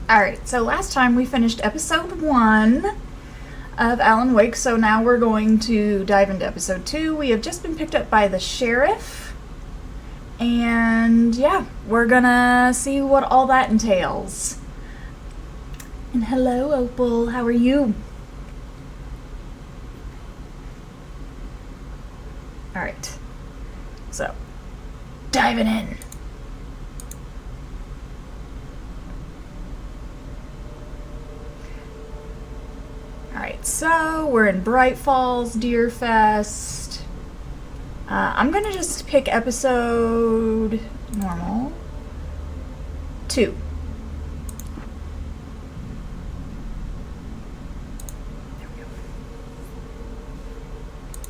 Alright, so last time we finished episode 1 of Alan Wake, so now we're going to dive into episode 2. We have just been picked up by the sheriff, and yeah, we're gonna see what all that entails. And hello, Opal, how are you? Alright, so, diving in. Alright, so we're in Bright Falls, Deerfest. I'm gonna just pick episode normal 2. There we go.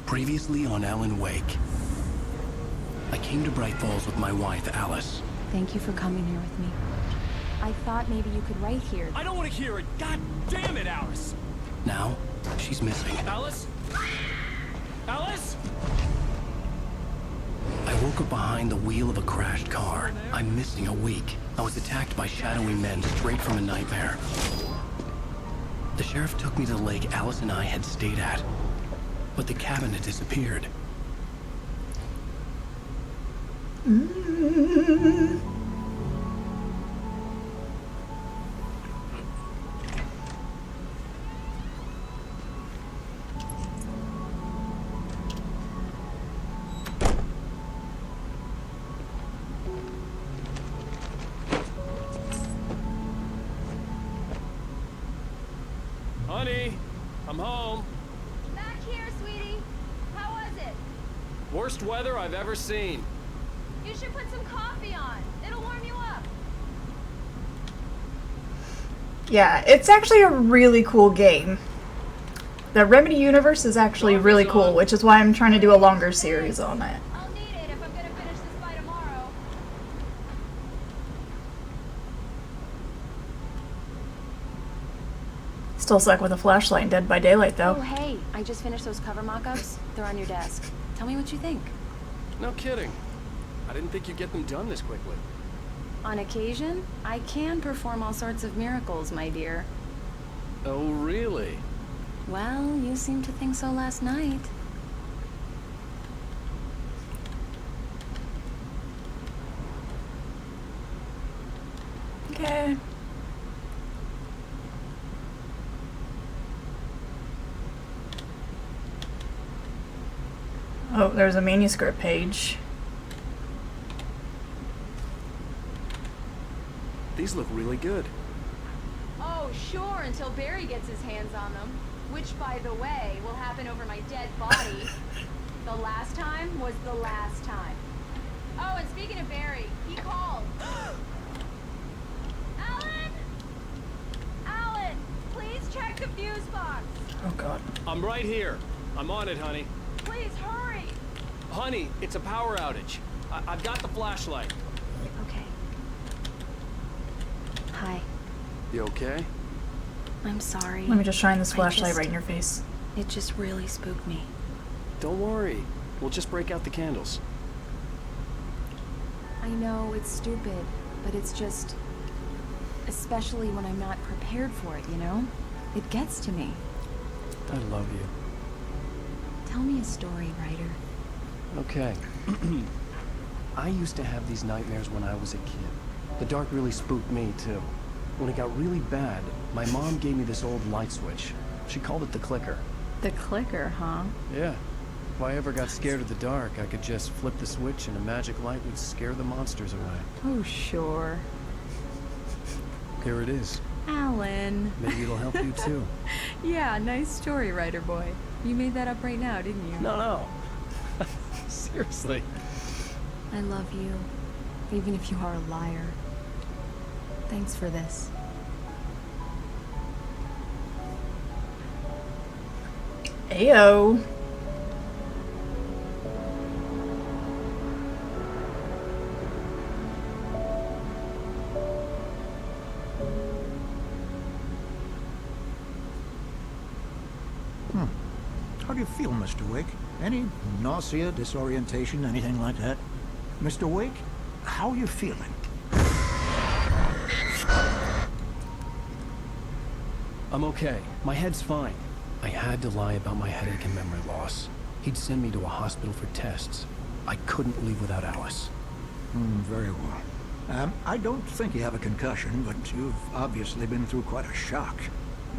Previously on Alan Wake. I came to Bright Falls with my wife, Alice. Thank you for coming here with me. I thought maybe you could write here. I don't want to hear it! God damn it, Alice! Now, she's missing. Alice? Alice? I woke up behind the wheel of a crashed car. I'm missing a week. I was attacked by shadowy men straight from a nightmare. The sheriff took me to the lake Alice and I had stayed at. But the cabin had disappeared. Honey, I'm home. Back here, sweetie. How was it? Worst weather I've ever seen. You should put some coffee on. It'll warm you up. Yeah, it's actually a really cool game. The Remedy universe is actually really cool, which is why I'm trying to do a longer series on it. I'll need it if I'm gonna finish this by tomorrow. Still stuck with a flashlight in Dead by Daylight, Oh, though. hey, I just finished those cover mock-ups. They're on your desk. Tell me what you think. No kidding. I didn't think you'd get them done this quickly. On occasion, I can perform all sorts of miracles, my dear. Oh, really? Well, you seemed to think so last night. Okay. Oh, there's a manuscript page. These look really good. Oh, sure, until Barry gets his hands on them. Which, by the way, will happen over my dead body. The last time was the last time. Oh, and speaking of Barry, he called. Alan! Alan! Please check the fuse box. Oh god. I'm right here. I'm on it, honey. Please hurry. Honey, it's a power outage. I've got the flashlight. Okay. Hi. You okay? I'm sorry. Let me just shine this flashlight just- right in your face. It just really spooked me. Don't worry. We'll just break out the candles. I know it's stupid, but it's just... Especially when I'm not prepared for it, you know? It gets to me. I love you. Tell me a story, writer. Okay. I used to have these nightmares when I was a kid. The dark really spooked me, too. When it got really bad, my mom gave me this old light switch. She called it the clicker. The clicker, huh? Yeah. If I ever got scared of the dark, I could just flip the switch and a magic light would scare the monsters away. Oh, sure. Here it is. Alan. Maybe it'll help you, too. Yeah, nice story, writer boy. You made that up right now, didn't you? No. Seriously. I love you, even if you are a liar. Thanks for this. Ayo. How do you feel, Mr. Wake? Any nausea, disorientation, anything like that? Mr. Wake, how are you feeling? I'm okay. My head's fine. I had to lie about my headache and memory loss. He'd send me to a hospital for tests. I couldn't leave without Alice. Very well. I don't think you have a concussion, but you've obviously been through quite a shock.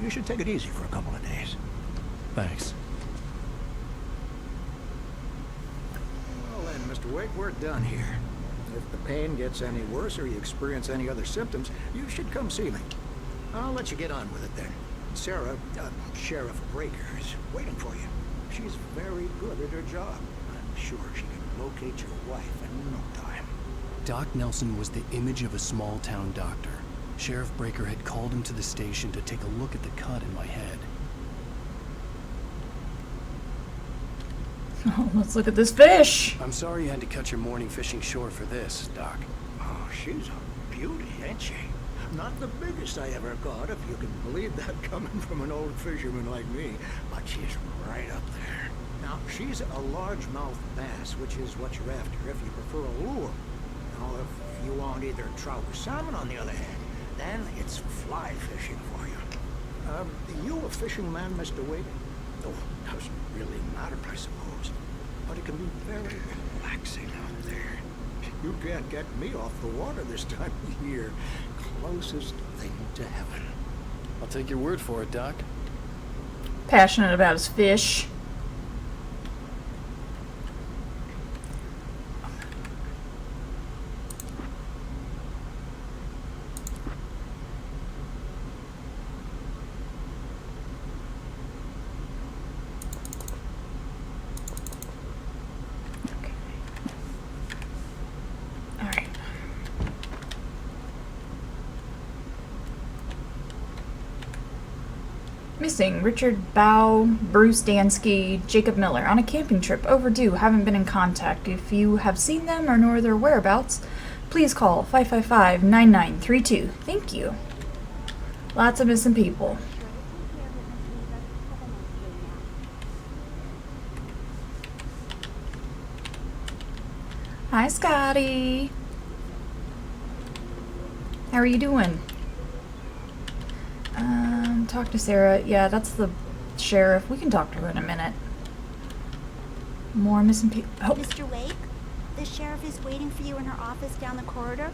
You should take it easy for a couple of days. Thanks. Well then, Mr. Wake, we're done here. If the pain gets any worse or you experience any other symptoms, you should come see me. I'll let you get on with it then. Sarah, Sheriff Breaker, is waiting for you. She's very good at her job. I'm sure she can locate your wife in no time. Doc Nelson was the image of a small-town doctor. Sheriff Breaker had called him to the station to take a look at the cut in my head. Oh, let's look at this fish. I'm sorry you had to cut your morning fishing short for this, Doc. Oh, she's a beauty, ain't she? Not the biggest I ever caught, if you can believe that coming from an old fisherman like me, but she's right up there. Now, she's a largemouth bass, which is what you're after if you prefer a lure. Now, if you want either trout or salmon, on the other hand, then it's fly fishing for you. You a fishing man, Mr. Wade? Oh, doesn't really matter, I suppose. But it can be very relaxing out there. You can't get me off the water this time of year. Closest thing to heaven. I'll take your word for it, Doc. Passionate about his fish. Missing Richard Bow, Bruce Dansky, Jacob Miller on a camping trip. Overdue. Haven't been in contact. If you have seen them or know their whereabouts, please call 555-9932. Thank you. Lots of missing people. Hi, Scotty. How are you doing? Talk to Sarah. Yeah, that's the sheriff. We can talk to her in a minute. More missing people. Oh. Mr. Wake, the sheriff is waiting for you in her office down the corridor.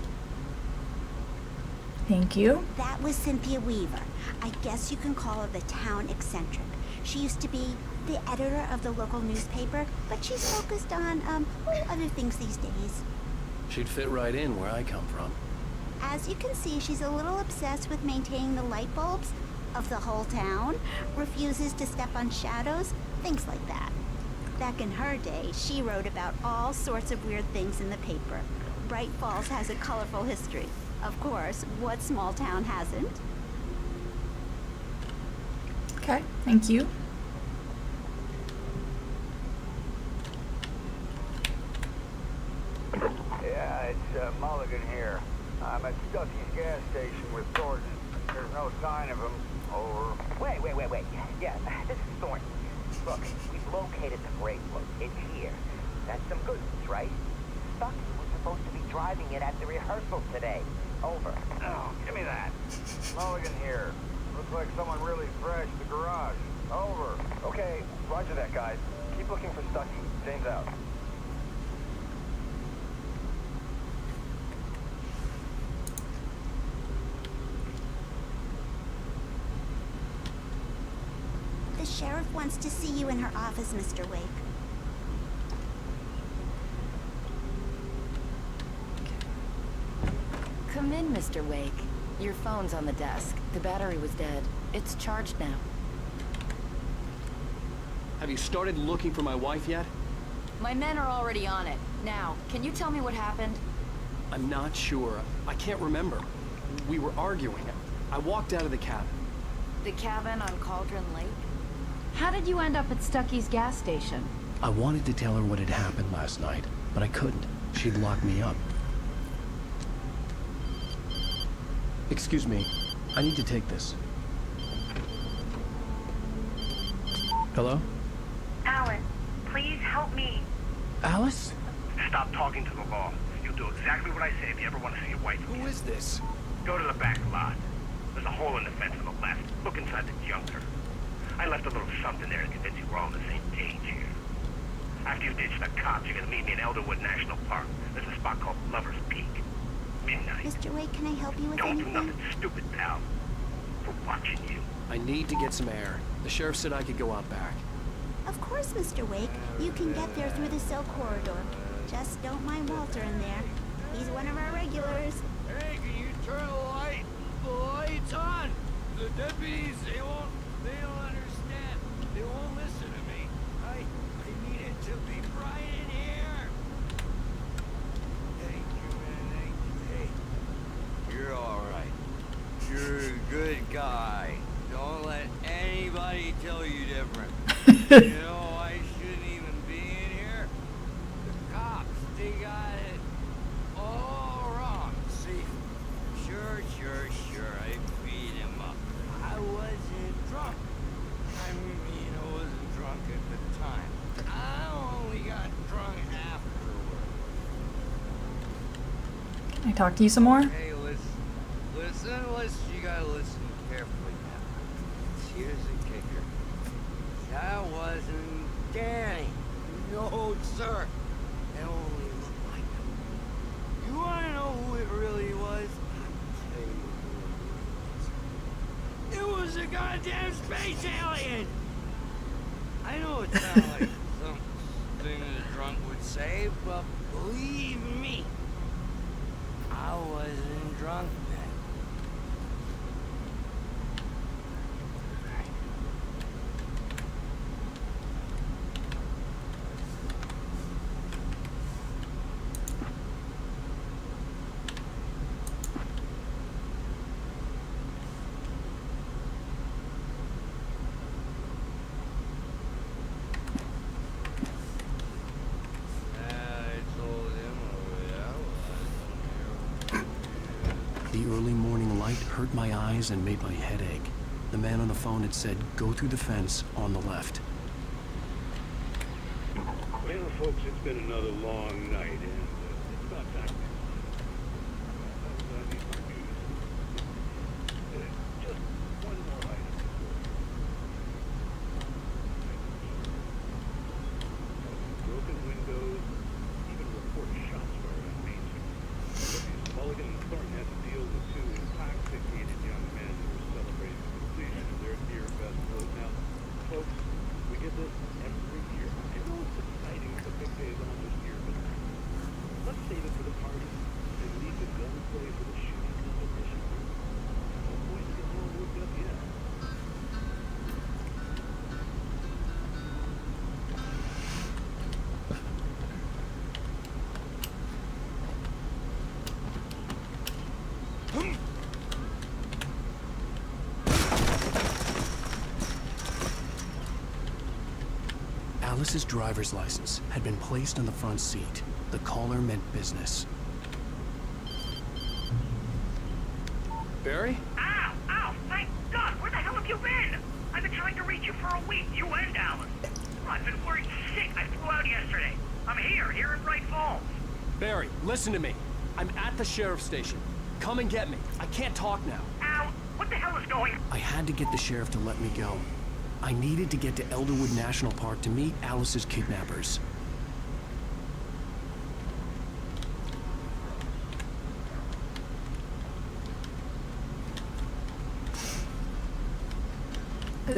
Thank you. That was Cynthia Weaver. I guess you can call her the town eccentric. She used to be the editor of the local newspaper, but she's focused on, other things these days. She'd fit right in where I come from. As you can see, she's a little obsessed with maintaining the light bulbs of the whole town, refuses to step on shadows, things like that. Back in her day, she wrote about all sorts of weird things in the paper. Bright Falls has a colorful history. Of course, what small town hasn't? Okay, thank you. Yeah, it's Mulligan here. I'm at Stucky's gas station with Thornton. There's no sign of him. Over. Wait. Yeah, this is Thornton. Look, we've located the brake load. It's here. That's some good news, right? Stucky was supposed to be driving it at the rehearsal today. Over. Oh, give me that. Mulligan here. Looks like someone really thrashed the garage. Over. Okay, roger that, guys. Keep looking for Stucky. James out. The sheriff wants to see you in her office, Mr. Wake. Come in, Mr. Wake. Your phone's on the desk. The battery was dead. It's charged now. Have you started looking for my wife yet? My men are already on it. Now, can you tell me what happened? I'm not sure. I can't remember. We were arguing. I walked out of the cabin. The cabin on Cauldron Lake? How did you end up at Stucky's gas station? I wanted to tell her what had happened last night, but I couldn't. She'd lock me up. Excuse me. I need to take this. Hello? Alan, please help me. Alice? Stop talking to the law. You'll do exactly what I say if you ever want to see your wife Who again. is this? Go to the back lot. There's a hole in the fence on the left. Look inside the we're all on the same page here. After you ditch the cops, you're gonna meet me in Elderwood National Park. There's a spot called Lover's Peak. Midnight. Mr. Wake, can I help you with Don't do anything? nothing stupid, pal. For watching you. I need to get some air. The sheriff said I could go out back. Of course, Mr. Wake. You can get there through the cell corridor. Just don't mind Walter in there. He's one of our regulars. Hey, can you turn the lights on? The deputies, they don't understand. They won't listen to me. I need it to be bright in here. Thank you, man, thank you. Hey, you're all right. You're a good guy. Don't let anybody tell you different. You know, I shouldn't even be in here. The cops, they got it all wrong. See, sure, I beat him up. I wasn't drunk. I mean, I wasn't drunk at the time. I only got drunk afterward. Can I talk to you some more? Hey, listen, you gotta listen carefully now. Here's the kicker. That wasn't Danny. No, sir. It only looked like him. You wanna know who it really was? I'll tell you who it was. It was a goddamn space alien! I know it sounds like something a drunk would say, but believe me, I wasn't drunk then. The early morning light hurt my eyes and made my head ache. The man on the phone had said, go through the fence on the left. Well, folks, it's been another long night, and it's about time. Just one more item. Broken windows, even a report of shots fired on Main Street. Mulligan and Thornton had to deal with two intoxicated young men who were celebrating the completion of their near best vote. Now, folks, we get this every year. I know it's exciting, the big day is almost here, but let's save it for the party and leave the gunplay for the shooting competition. The boys get more worked up yet. Alice's driver's license had been placed on the front seat. The caller meant business. Barry? Ow! Ow! Thank God! Where the hell have you been? I've been trying to reach you for a week, you and Alice. I've been worried sick. I flew out yesterday. I'm here in Bright Falls. Barry, listen to me. I'm at the sheriff's station. Come and get me. I can't talk now. Ow! What the hell is going on? I had to get the sheriff to let me go. I needed to get to Elderwood National Park to meet Alice's kidnappers. A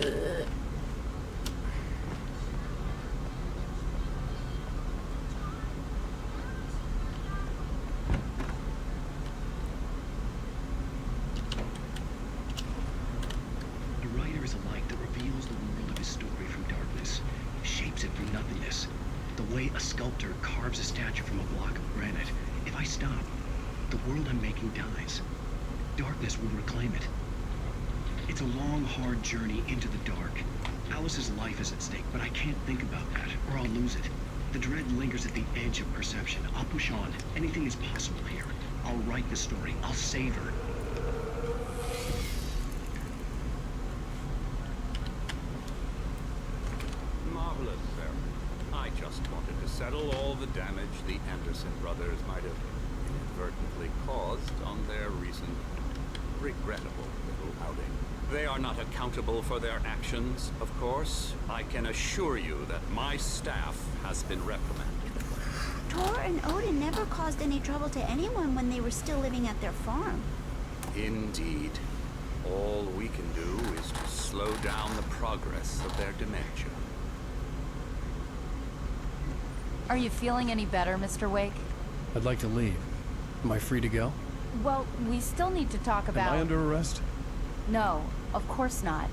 writer is a light that reveals the world of his story from darkness, shapes it from nothingness. The way a sculptor carves a statue from a block of granite. If I stop, the world I'm making dies. Darkness will reclaim it. It's a long, hard journey into the dark. Alice's life is at stake, but I can't think about that, or I'll lose it. The dread lingers at the edge of perception. I'll push on. Anything is possible here. I'll write the story. I'll save her. Marvelous, sir. I just wanted to settle all the damage the Anderson brothers might have inadvertently caused on their recent regrettable little outing. They are not accountable for their actions, of course. I can assure you that my staff has been reprimanded. Tor and Odin never caused any trouble to anyone when they were still living at their farm. Indeed. All we can do is to slow down the progress of their dementia. Are you feeling any better, Mr. Wake? I'd like to leave. Am I free to go? Well, we still need to talk about... Am I under arrest? No, of course not.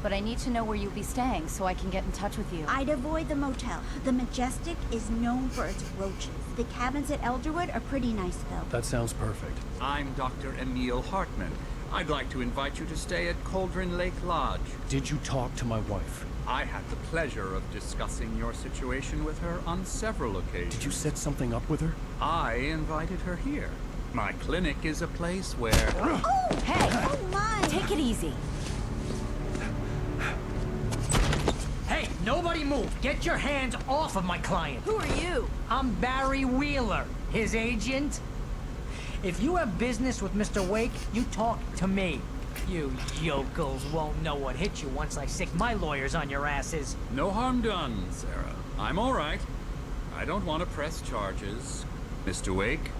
But I need to know where you'll be staying so I can get in touch with you. I'd avoid the motel. The Majestic is known for its roaches. The cabins at Elderwood are pretty nice, though. That sounds perfect. I'm Dr. Emil Hartman. I'd like to invite you to stay at Cauldron Lake Lodge. Did you talk to my wife? I had the pleasure of discussing your situation with her on several occasions. Did you set something up with her? I invited her here. My clinic is a place where... Oh! Hey! Oh, my! Take it easy. Hey, nobody move! Get your hands off of my client! Who are you? I'm Barry Wheeler, his agent. If you have business with Mr. Wake, you talk to me. You yokels won't know what hit you once I stick my lawyers on your asses. No harm done, Sarah. I'm all right. I don't want to press charges. Mr. Wake,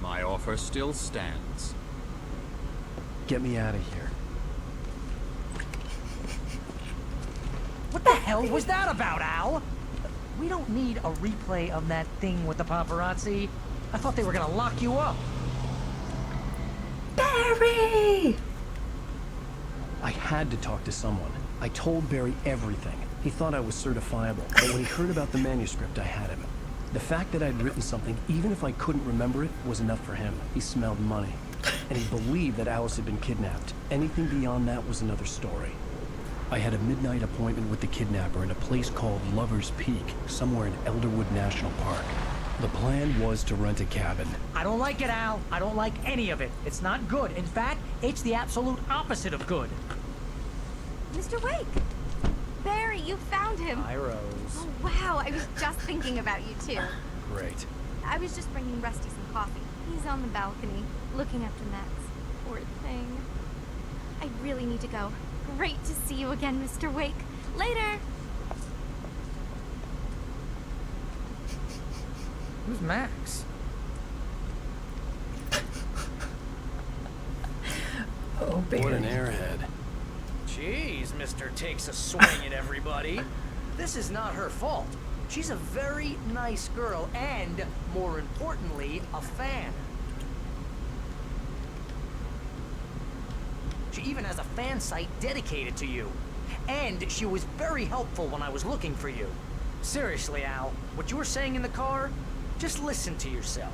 my offer still stands. Get me out of here. What the hell was that about, Al? We don't need a replay of that thing with the paparazzi. I thought they were gonna lock you up. Barry! I had to talk to someone. I told Barry everything. He thought I was certifiable, but when he heard about the manuscript, I had him. The fact that I'd written something, even if I couldn't remember it, was enough for him. He smelled money. And he believed that Alice had been kidnapped. Anything beyond that was another story. I had a midnight appointment with the kidnapper in a place called Lover's Peak, somewhere in Elderwood National Park. The plan was to rent a cabin. I don't like it, Al. I don't like any of it. It's not good. In fact, it's the absolute opposite of good. Mr. Wake! Barry, you found him! Hi, Rose. Oh, wow, I was just thinking about you, too. Great. I was just bringing Rusty some coffee. He's on the balcony, looking after Max. Poor thing. I really need to go. Great to see you again, Mr. Wake. Later! Who's Max? Oh, Barry. What an airhead. Jeez, Mr. Takes a swing at everybody. This is not her fault. She's a very nice girl and, more importantly, a fan. She even has a fan site dedicated to you. And she was very helpful when I was looking for you. Seriously, Al, what you were saying in the car, just listen to yourself.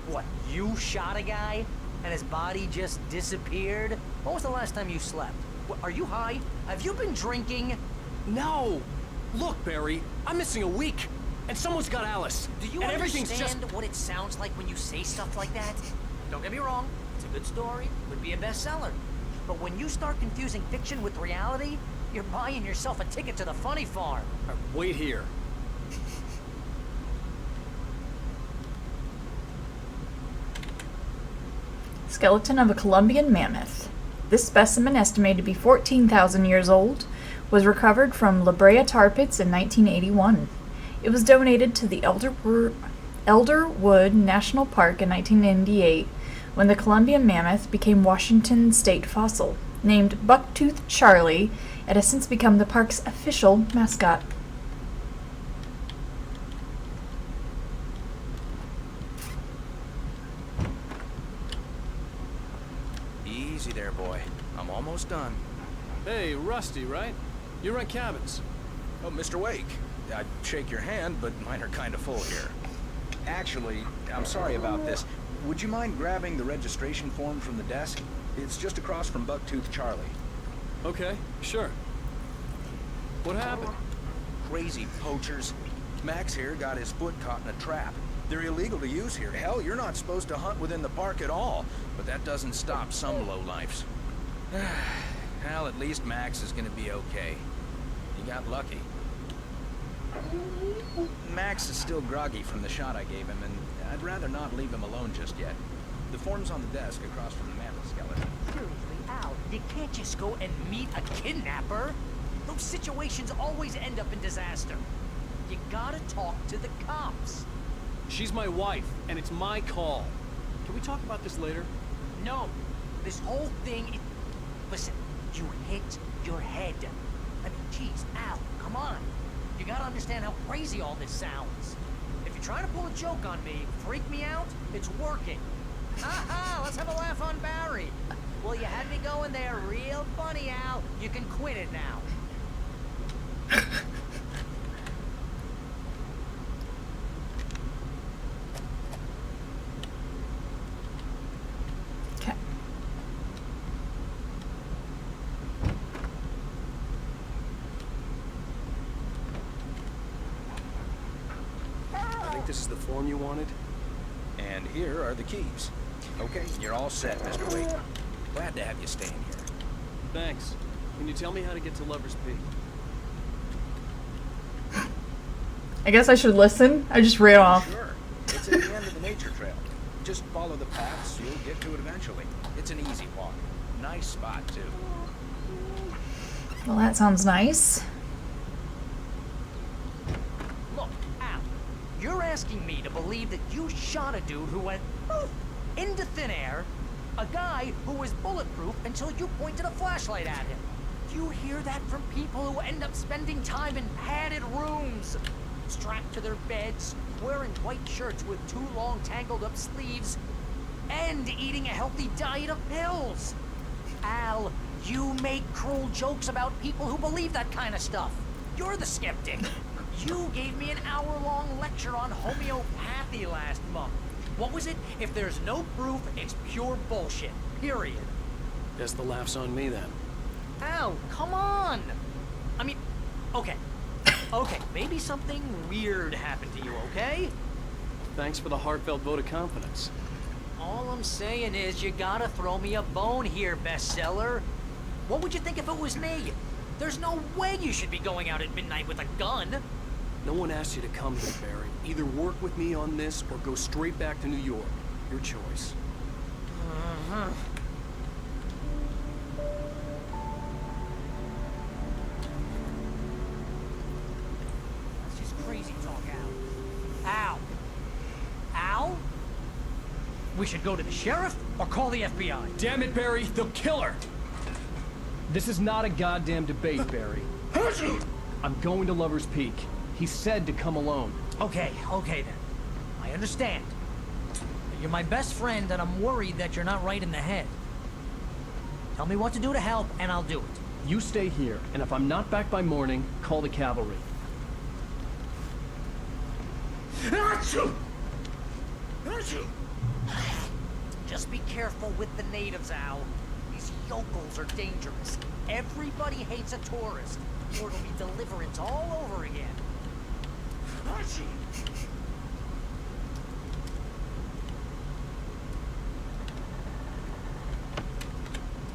What, you shot a guy and his body just disappeared? When was the last time you slept? What, are you high? Have you been drinking? No! Look, Barry, I'm missing a week, and someone's got Alice. Do you and understand what it sounds like when you say stuff like that? Don't get me wrong, it's a good story, would be a bestseller. But when you start confusing fiction with reality, you're buying yourself a ticket to the funny farm. Wait here. Skeleton of a Columbian mammoth. This specimen, estimated to be 14,000 years old, was recovered from La Brea tar pits in 1981. It was donated to the Elderwood National Park in 1998 when the Columbian mammoth became Washington state fossil. Named Bucktooth Charlie, it has since become the park's official mascot. Easy there, boy. I'm almost done. Hey, Rusty, right? You rent cabins. Oh, Mr. Wake. I'd shake your hand, but mine are kind of full here. Actually, I'm sorry about this. Would you mind grabbing the registration form from the desk? It's just across from Bucktooth Charlie. Okay, sure. What happened? Crazy poachers. Max here got his foot caught in a trap. They're illegal to use here. Hell, you're not supposed to hunt within the park at all. But that doesn't stop some lowlifes. Well, at least Max is gonna be okay. He got lucky. Max is still groggy from the shot I gave him, and I'd rather not leave him alone just yet. The form's on the desk across from the mammoth skeleton. Seriously, Al, you can't just go and meet a kidnapper. Those situations always end up in disaster. You gotta talk to the cops. She's my wife, and it's my call. Can we talk about this later? No, this whole thing. Listen, you hit your head. I mean, geez, Al, come on. You gotta understand how crazy all this sounds. If you're trying to pull a joke on me, freak me out, it's working. Haha, let's have a laugh on Barry. Well, you had me going there real funny, Al. You can quit it now. Okay. I think this is the form you wanted. And here are the keys. Okay, you're all set, Mr. Wake. Glad to have you staying here. Thanks. Can you tell me how to get to Lover's Peak? I guess I should listen. I just ran off. Sure. It's at the end of the nature trail. Just follow the paths, you'll get to it eventually. It's an easy walk. Nice spot, too. Well, that sounds nice. Look, Al, you're asking me to believe that you shot a dude who went poof, into thin air, a guy who was bulletproof until you pointed a flashlight at him. You hear that from people who end up spending time in padded rooms, strapped to their beds, wearing white shirts with too long tangled up sleeves, and eating a healthy diet of pills. Al, you make cruel jokes about people who believe that kind of stuff. You're the skeptic. You gave me an hour-long lecture on homeopathy last month. What was it? If there's no proof, it's pure bullshit. Period. Guess the laugh's on me then. Al, come on! I mean, okay. Okay, maybe something weird happened to you, okay? Thanks for the heartfelt vote of confidence. All I'm saying is you gotta throw me a bone here, bestseller. What would you think if it was me? There's no way you should be going out at midnight with a gun. No one asked you to come here, Barry. Either work with me on this or go straight back to New York. Your choice. Uh-huh. That's just crazy talk, Al. Al? Al? We should go to the sheriff or call the FBI. Damn it, Barry, they'll kill her! This is not a goddamn debate, Barry. I'm going to Lover's Peak. He said to come alone. Okay then. I understand. You're my best friend and I'm worried that you're not right in the head. Tell me what to do to help and I'll do it. You stay here, and if I'm not back by morning, call the cavalry. Just be careful with the natives, Al. These yokels are dangerous. Everybody hates a tourist, or it'll be deliverance all over again.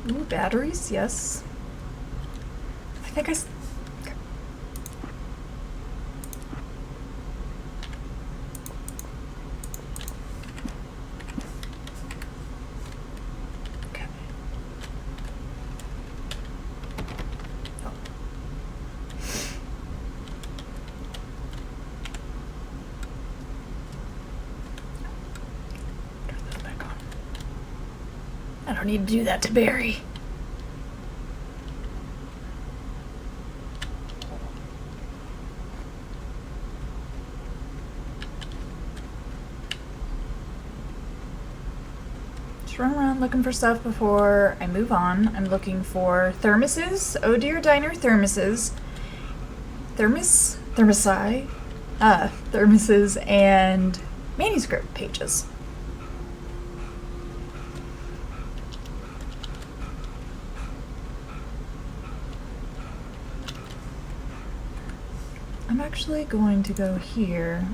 Ooh, batteries, yes. I think okay. Okay. Oh. Turn that back on. I don't need to do that to Barry. Run around looking for stuff before I move on. I'm looking for thermoses, Oh Dear Diner thermoses, thermoses, and manuscript pages. I'm actually going to go here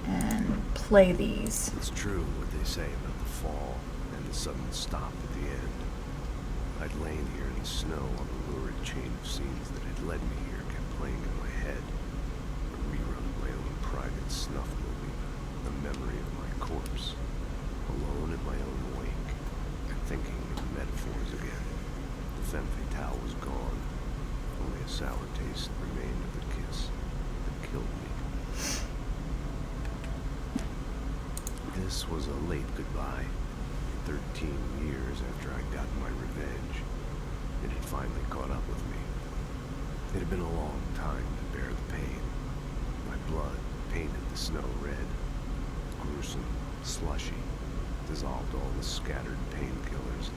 and play these. It's true what they say about the fall and the sudden stop at the end. I'd lain here in the snow on the lurid chain of scenes that had led me here kept playing in my head. A rerun of my own private snuff movie, the memory of my corpse, alone in my own wake, thinking in metaphors again. The femme fatale was gone. Only a sour taste remained of the kiss that killed me. This was a late goodbye. 13 years after I'd gotten my revenge, it had finally caught up with me. It had been a long time to bear the pain. My blood painted the snow red, gruesome, slushy, dissolved all the scattered painkillers,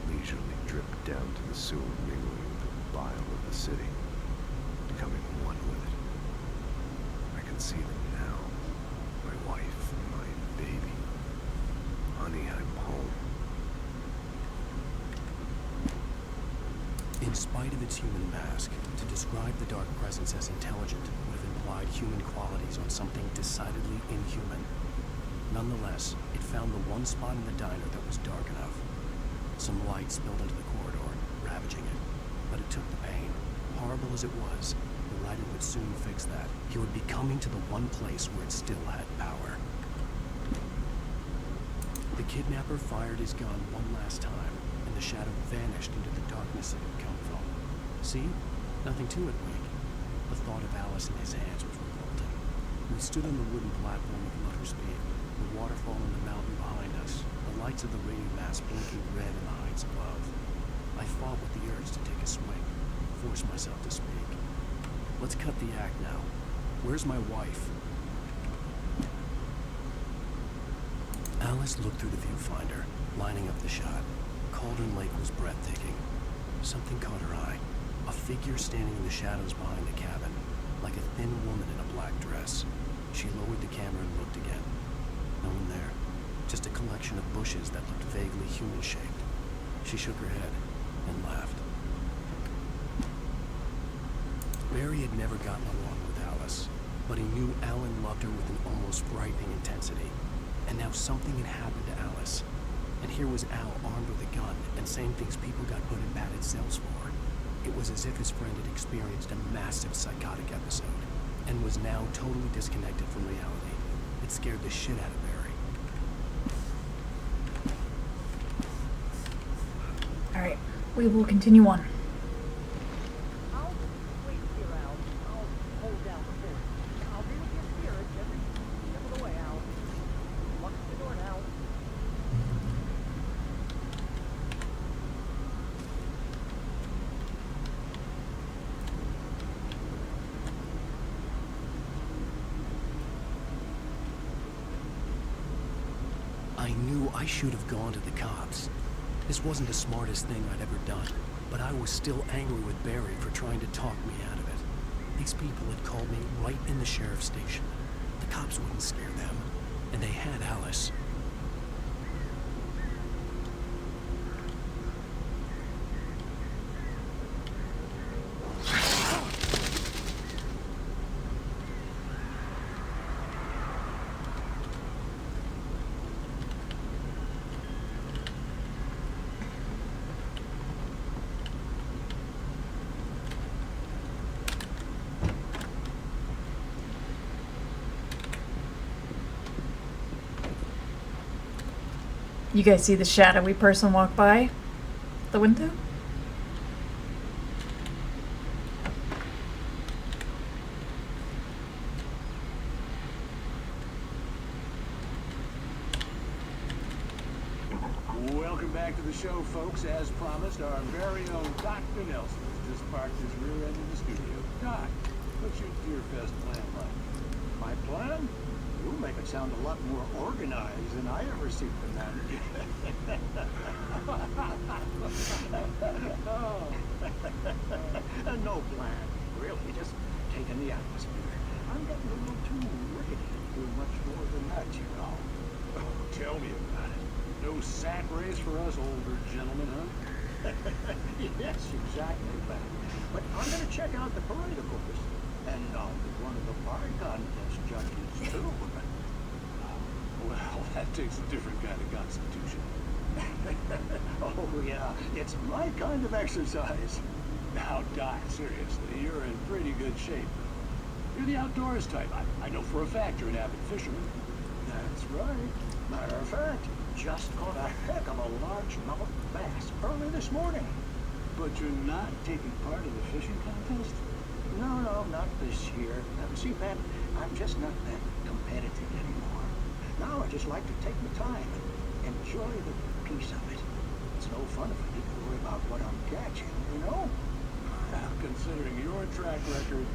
leisurely dripped down to the sewer, mingling with the bile of the city, becoming one with it. I can see them now, my wife and my baby. Honey, I'm home. In spite of its human mask, to describe the Dark Presence as intelligent would have implied human qualities on something decidedly inhuman. Nonetheless, it found the one spot in the diner that was dark enough. Some light spilled into the corridor, ravaging it. But it took the pain. Horrible as it was, the writer would soon fix that. He would be coming to the one place where it still had power. The kidnapper fired his gun one last time, and the shadow vanished into the darkness it had come from. See? Nothing to it, Wake. The thought of Alice in his hands was revolting. We stood on the wooden platform at motor speed, the waterfall and the mountain behind us, the lights of the radio mast blinking red in the heights above. I fought with the urge to take a swing, force myself to speak. Let's cut the act now. Where's my wife? Alice looked through the viewfinder, lining up the shot. Cauldron Lake was breathtaking. Something caught her eye. A figure standing in the shadows behind the cabin, like a thin woman in a black dress. She lowered the camera and looked again. No one there. Just a collection of bushes that looked vaguely human-shaped. She shook her head and laughed. Barry had never gotten along with Alice, but he knew Alan loved her with an almost frightening intensity. And now something had happened to Alice. And here was Al armed with a gun and saying things people got put in padded cells for. It was as if his friend had experienced a massive psychotic episode and was now totally disconnected from reality. It scared the shit out of Barry. All right, we will continue on. I'll wait here, Al. I'll hold down the fort. I'll be with your spirits every step of the way, Al. Lock the door now. I knew I should have gone to the cops. This wasn't the smartest thing I'd ever done, but I was still angry with Barry for trying to talk me out of it. These people had called me right in the sheriff's station. The cops wouldn't scare them, and they had Alice. You guys see the shadowy person walk by the window? Welcome back to the show, folks. As promised, our very own Dr. Nelson has just parked his rear end in the studio. Doc, what's your Deerfest plan like? My plan? You'll make it sound a lot more organized than I ever seem to manage. No plan, really, just taking the atmosphere. I'm getting a little too rickety to do much more than that, you know. Oh, tell me about it. No sack race for us older gentlemen, huh? Yes, exactly that. But I'm going to check out the parade of course. And I'll be one of the pie contest judges, too. Well, that takes a different kind of constitution. Oh, yeah. It's my kind of exercise. Now, Doc, seriously, you're in pretty good shape. You're the outdoors type. I know for a fact you're an avid fisherman. That's right. Matter of fact, just caught a heck of a largemouth bass early this morning. But you're not taking part in the fishing contest? No, not this year. See, Ben, I'm just not that competitive anymore. Now I just like to take my time and enjoy the peace of it. It's no fun if I need to worry about what I'm catching, you know? Considering your track record,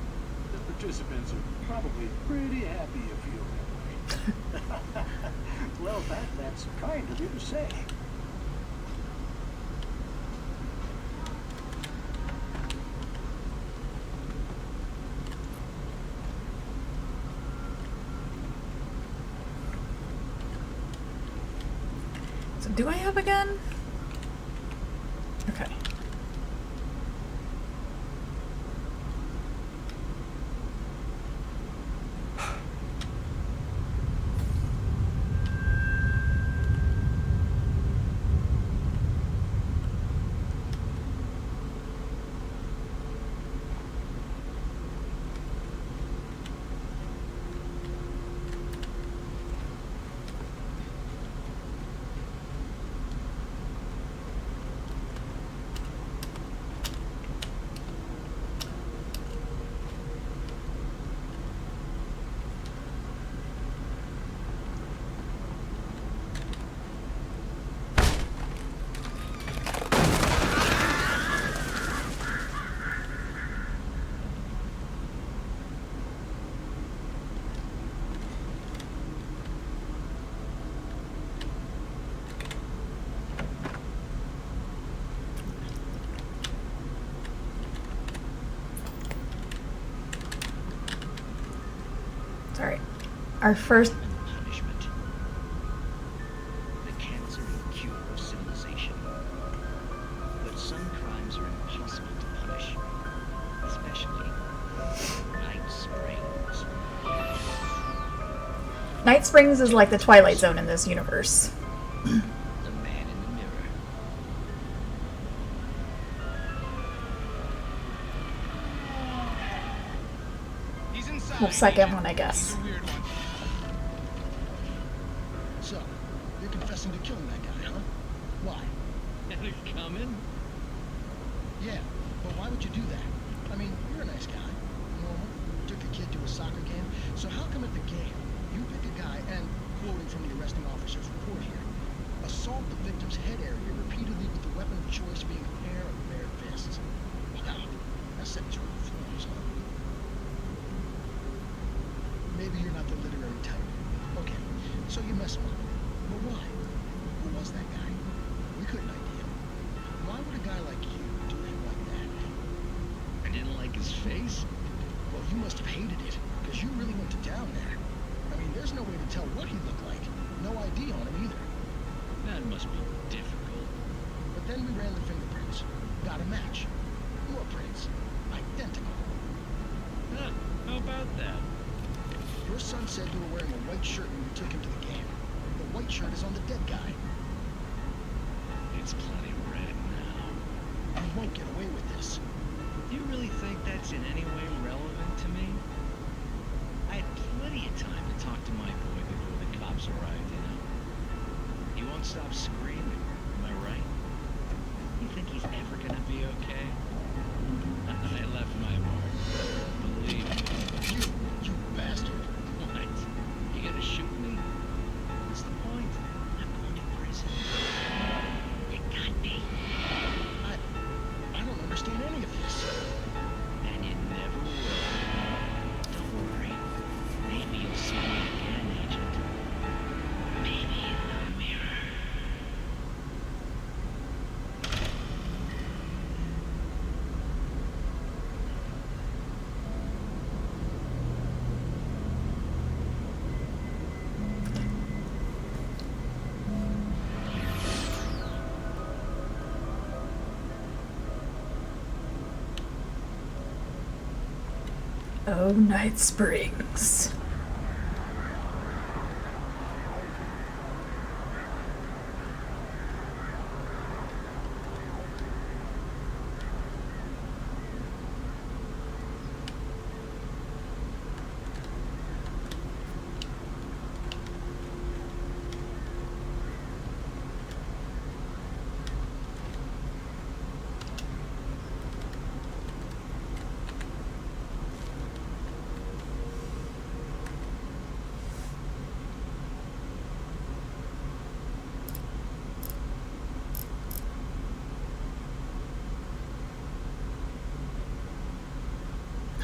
the participants are probably pretty happy you feel that way. Well, that's kind of you to say. So do I have a gun? Okay. Sorry. Our first. Punishment. The cancer and cure of civilization. But some crimes are impossible to punish. Especially Night Springs. Night Springs is like the Twilight Zone in this universe. The man in the mirror. Well, second one, I guess. So, you're confessing to killing that guy, huh? Why? They're coming? Yeah, but why would you do that? I mean, you're a nice guy. Normal. Took a kid to a soccer game. So how come at the game, you pick a guy and, quoting from the arresting officer's report here, assault the victim's head area repeatedly with the weapon of choice being a pair of bare fists? Wow, that sentence really flows, huh? Maybe you're not the literary type. Okay, so you mess him up. But why? Who was that guy? We couldn't ID him. Why would a guy like you do him like that? I didn't like his face. Well, you must have hated it, because you really went to town there. I mean, there's no way to tell what he looked like. No ID on him either. That must be difficult. But then we ran the fingerprints. Got a match. Your prints. Identical. Huh, how about that? Your son said you were wearing a white shirt when you took him to the game. The white shirt is on the dead guy. It's plenty red now. You won't get away with this. Do you really think that's in any way relevant to me? I had plenty of time to talk to my boy before the cops arrived, you know? He won't stop screaming, am I right? You think he's ever gonna be okay? I left my mark. Believe me. You bastard. What? You gonna shoot me? What's the point? I'm going to prison. You got me. I don't understand any of this. And you never will. Don't worry. Maybe you'll see me again, Agent. Maybe in the mirror. Oh, Night Springs.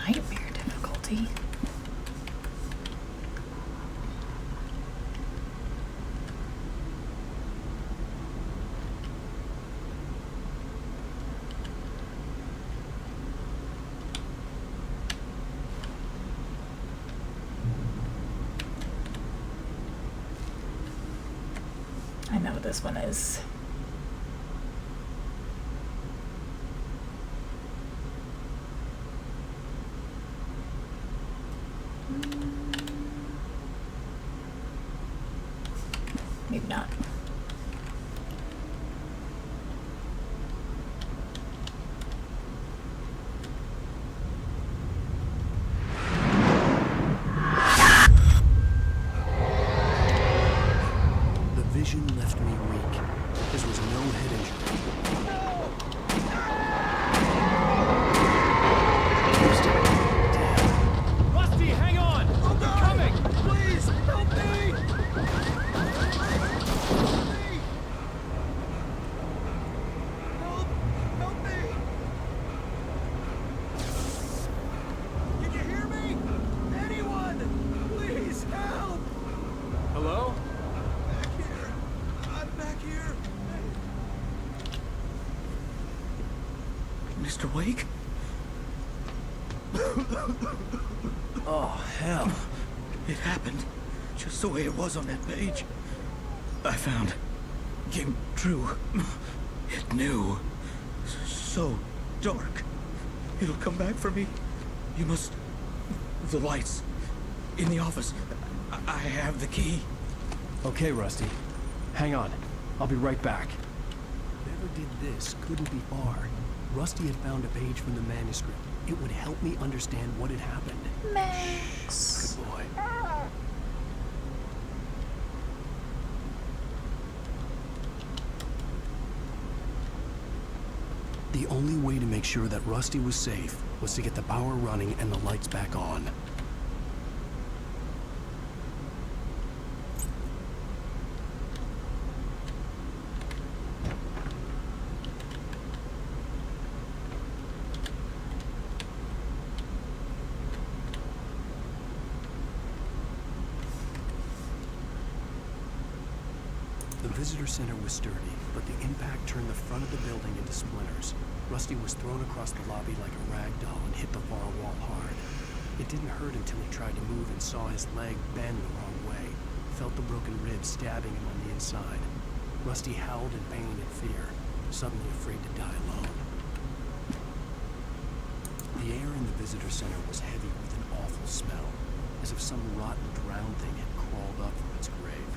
Nightmare difficulty. I know what this one is. Maybe not. The vision left me weak. There was no head injury. Rusty, hang on! I'm coming! Please, help me! Help me! Can you hear me? Anyone? Please help! Hello? Back here. I'm back here. Mr. Wake? Oh, hell. It happened just the way it was on that page. I found. Came true. It knew. So dark. It'll come back for me. You must. The lights. In the office. I have the key. Okay, Rusty. Hang on. I'll be right back. Whoever did this couldn't be far. Rusty had found a page from the manuscript. It would help me understand what had happened. Max. Good boy. The only way to make sure that Rusty was safe was to get the power running and the lights back on. The visitor center was sturdy, but the impact turned the front of the building into splinters. Rusty was thrown across the lobby like a rag doll and hit the far wall hard. It didn't hurt until he tried to move and saw his leg bend the wrong way, felt the broken ribs stabbing him on the inside. Rusty howled in pain and fear, suddenly afraid to die alone. The air in the visitor center was heavy with an awful smell, as if some rotten drowned thing had crawled up from its grave.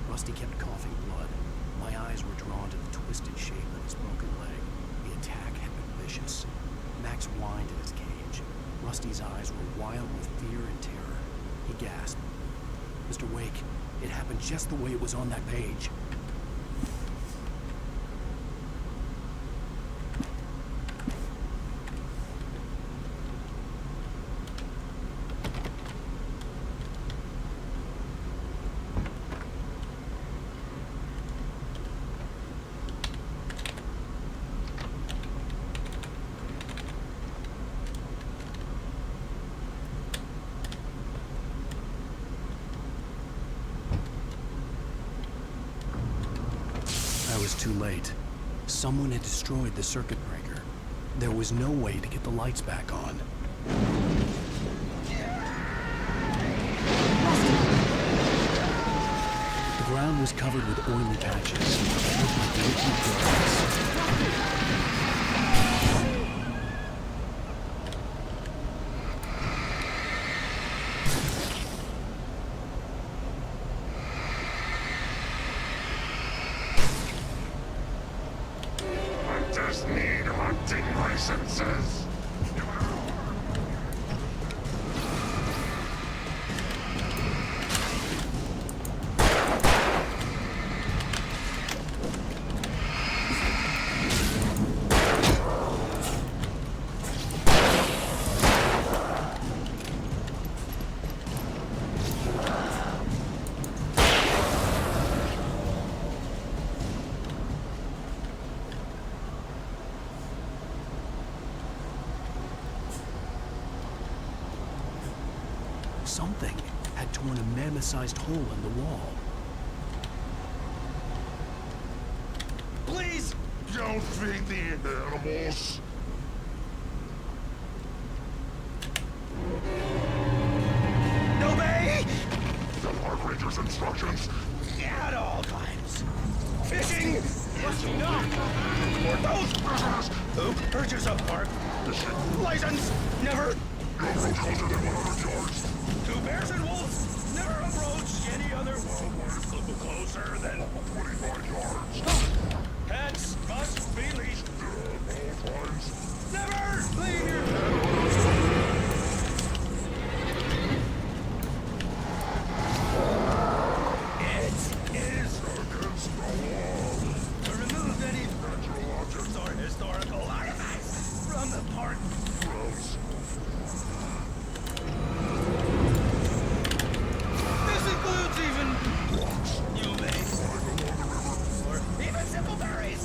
Rusty kept coughing blood. My eyes were drawn to the twisted shape of his broken leg. The attack had been vicious. Max whined in his cage. Rusty's eyes were wild with fear and terror. He gasped. Mr. Wake, it happened just the way it was on that page. I was too late. Someone had destroyed the circuit breaker. There was no way to get the lights back on. The ground was covered with oily patches. It looked like liquid darkness. Hunters need hunting licenses. Something had torn a mammoth-sized hole in the wall. Please! Don't feed the animals! Obey! The park ranger's instructions. At all times. Fishing! No! More those! Who purchase a park? License! Never! No approach closer than 100 yards. Two bears and wolves! Never approach any other wildlife closer than 25 yards. Pets must be leashed. All times. Never leave your pet. It is against the law to remove any natural objects or historical artifacts from the park. Gross. This includes even you may or even simple berries.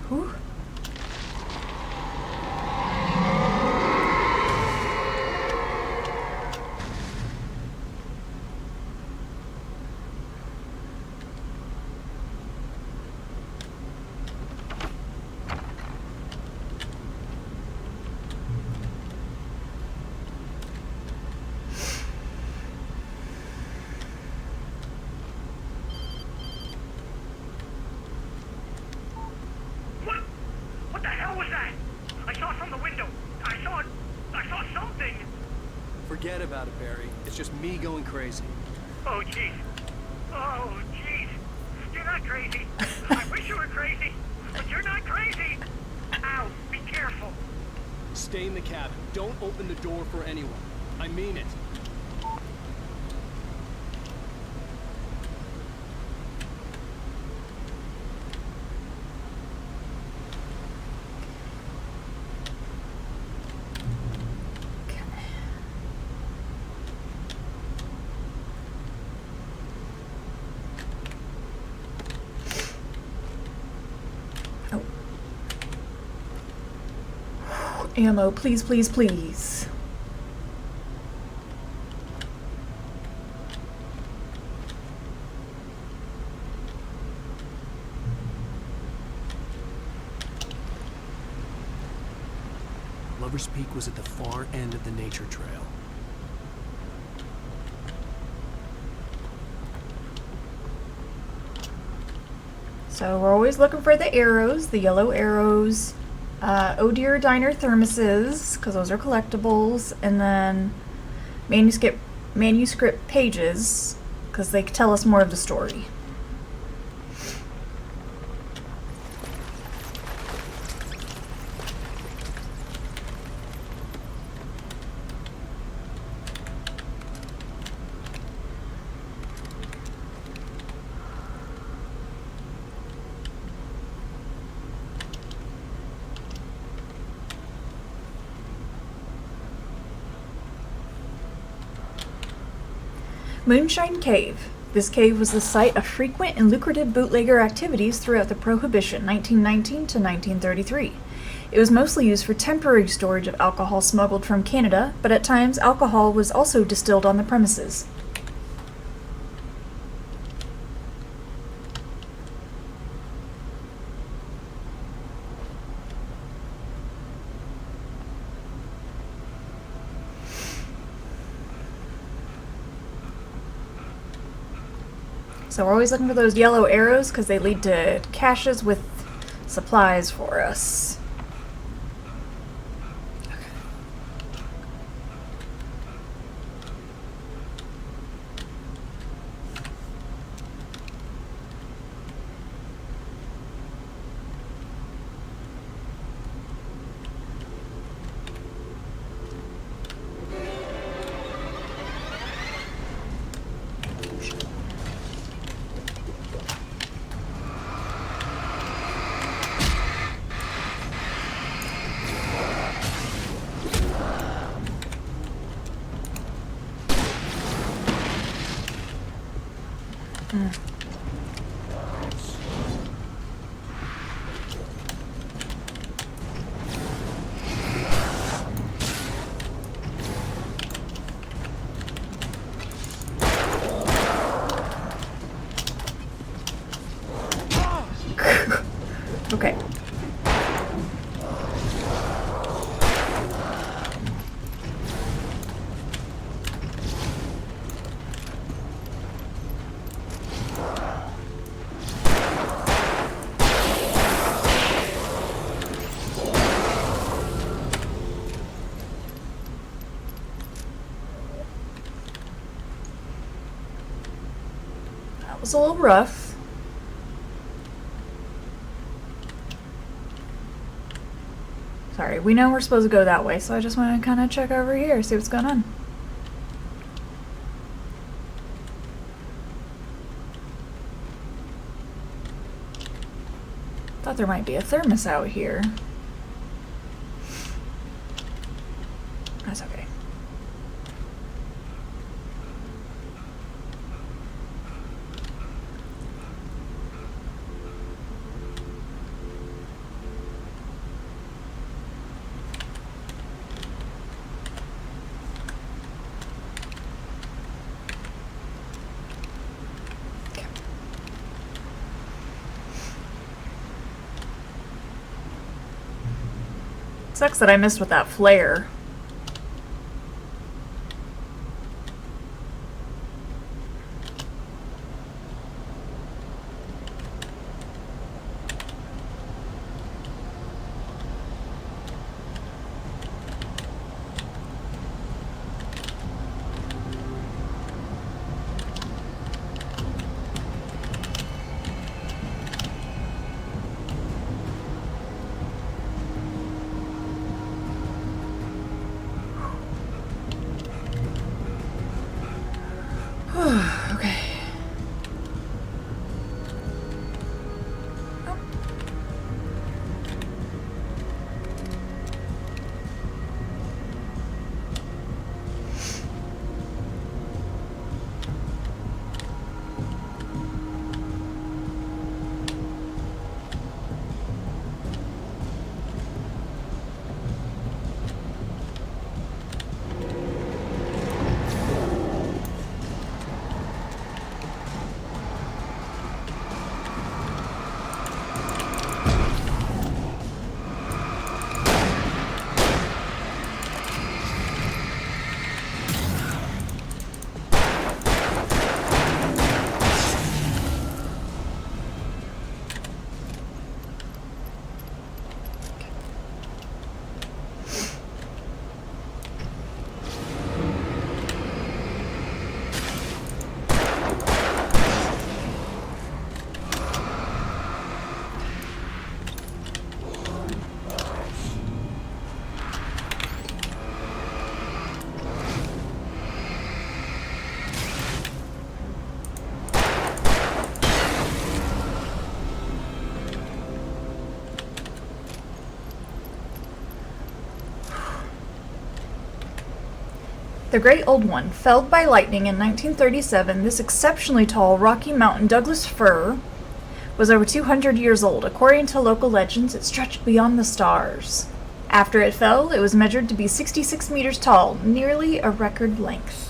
Whew. What the hell was that? I saw it from the window. I saw something. Forget about it, Barry. It's just me going crazy. Oh, jeez. Oh, jeez. You're not crazy. I wish you were crazy, but you're not crazy. Ow, be careful. Stay in the cabin. Don't open the door for anyone. I mean it. Ammo, please, please, please. Lover's Peak was at the far end of the nature trail. So we're always looking for the arrows, the yellow arrows. Oh Dear Diner thermoses, because those are collectibles, and then manuscript pages, because they tell us more of the story. Moonshine Cave. This cave was the site of frequent and lucrative bootlegger activities throughout the Prohibition, 1919 to 1933. It was mostly used for temporary storage of alcohol smuggled from Canada, but at times alcohol was also distilled on the premises. So we're always looking for those yellow arrows because they lead to caches with supplies for us. Okay. That was a little rough. Sorry, we know we're supposed to go that way, so I just want to kind of check over here, see what's going on. Thought there might be a thermos out here. That's okay. Sucks that I missed with that flare. Okay. The Great Old One. Felled by lightning in 1937, this exceptionally tall Rocky Mountain Douglas fir was over 200 years old. According to local legends, it stretched beyond the stars. After it fell, it was measured to be 66 meters tall, nearly a record length.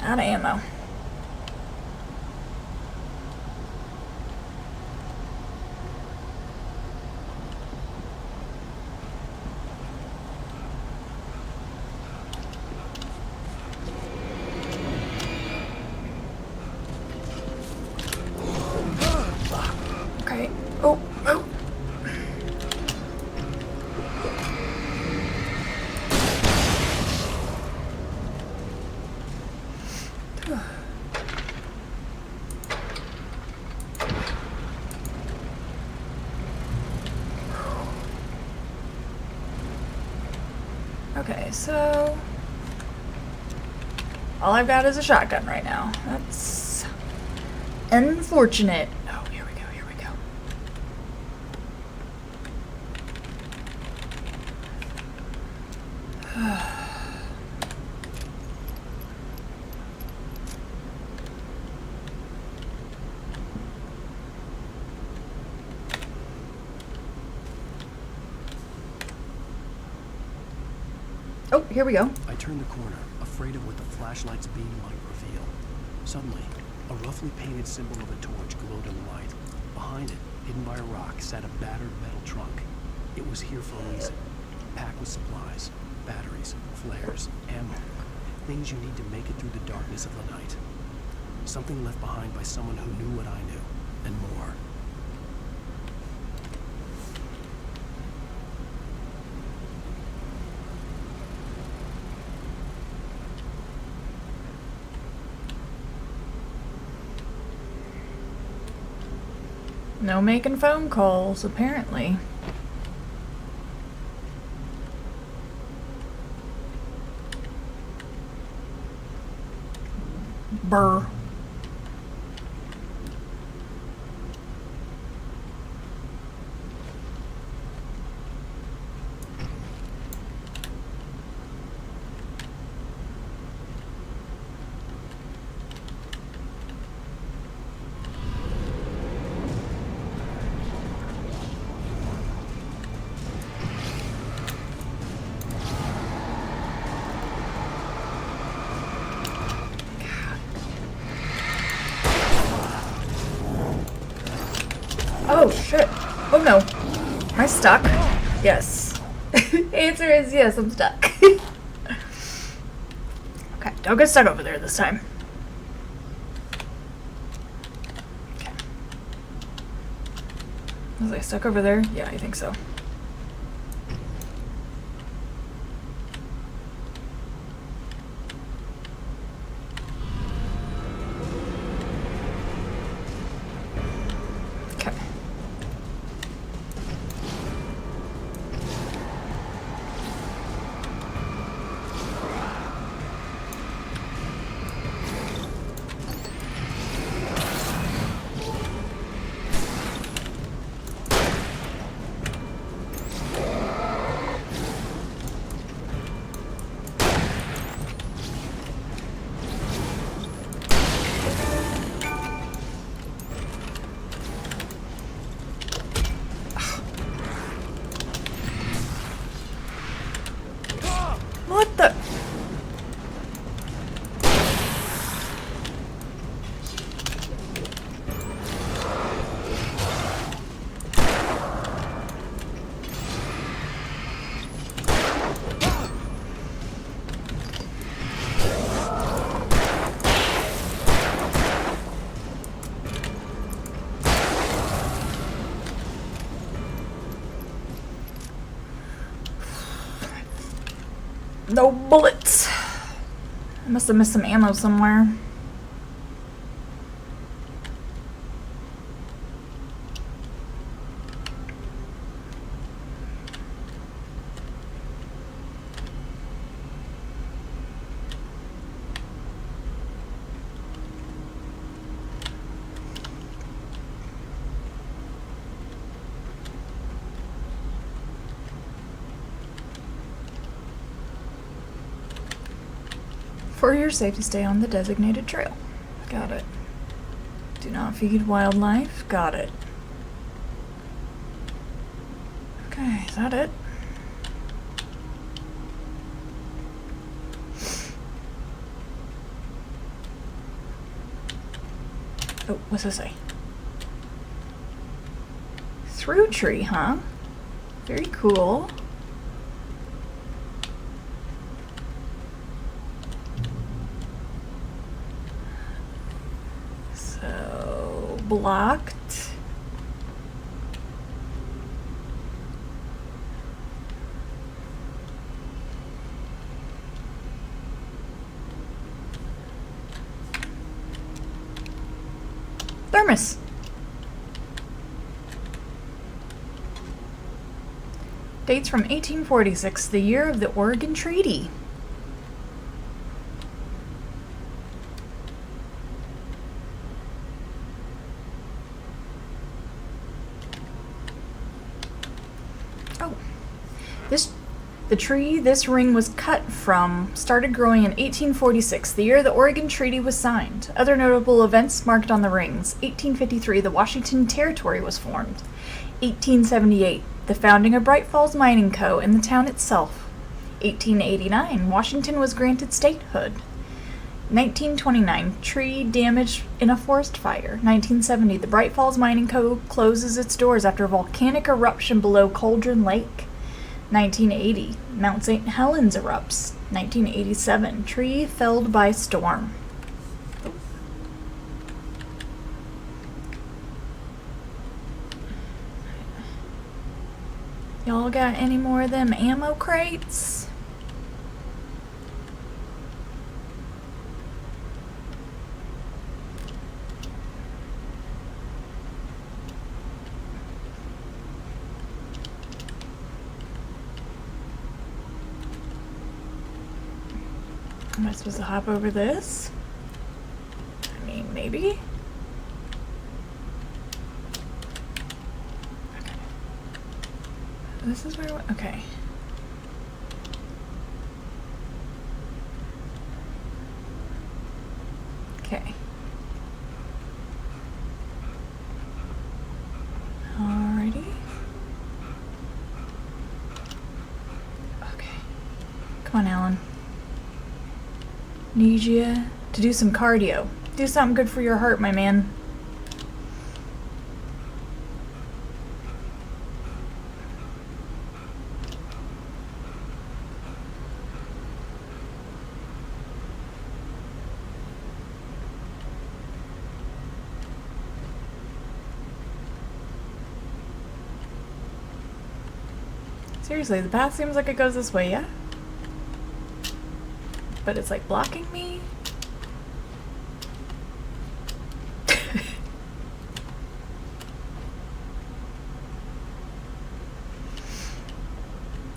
Out of ammo. Okay. Oh, oh. Okay, so all I've got is a shotgun right now. That's unfortunate. Oh, here we go, here we go. Oh, here we go. I turned the corner, afraid of what the flashlight's beam might reveal. Suddenly, a roughly painted symbol of a torch glowed in the light. Behind it, hidden by a rock, sat a battered metal trunk. It was here for a reason. Packed with supplies, batteries, flares, ammo. Things you need to make it through the darkness of the night. Something left behind by someone who knew what I knew, and more. No making phone calls, apparently. Brr. Oh shit. Oh no. Am I stuck? Yes. Answer is yes, I'm stuck. Okay, don't get stuck over there this time. Okay. Was I stuck over there? Yeah, I think so. What the? No bullets. I must have missed some ammo somewhere. For your safety, stay on the designated trail. Got it. Do not feed wildlife. Got it. Okay, is that it? Oh, what's this say? Through tree, huh? Very cool. So, blocked. Thermos. Dates from 1846, the year of the Oregon Treaty. Oh, the tree this ring was cut from started growing in 1846, the year the Oregon Treaty was signed. Other notable events marked on the rings: 1853, the Washington Territory was formed. 1878, the founding of Bright Falls Mining Co. in the town itself. 1889, Washington was granted statehood. 1929, tree damage in a forest fire. 1970, the Bright Falls Mining Co. closes its doors after a volcanic eruption below Cauldron Lake. 1980, Mount St. Helens erupts. 1987, tree felled by storm. Y'all got any more of them ammo crates? Am I supposed to hop over this? I mean, maybe? Okay. This is where, okay. Okay. Alrighty. Okay. Come on, Alan. Need you to do some cardio. Do something good for your heart, my man. Seriously, the path seems like it goes this way, yeah? But it's like blocking me.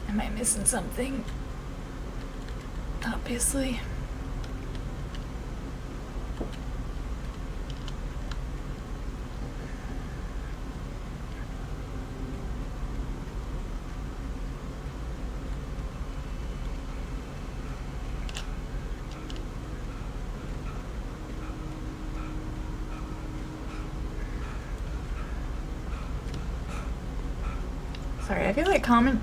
Am I missing something? Obviously. Sorry, I feel like comment.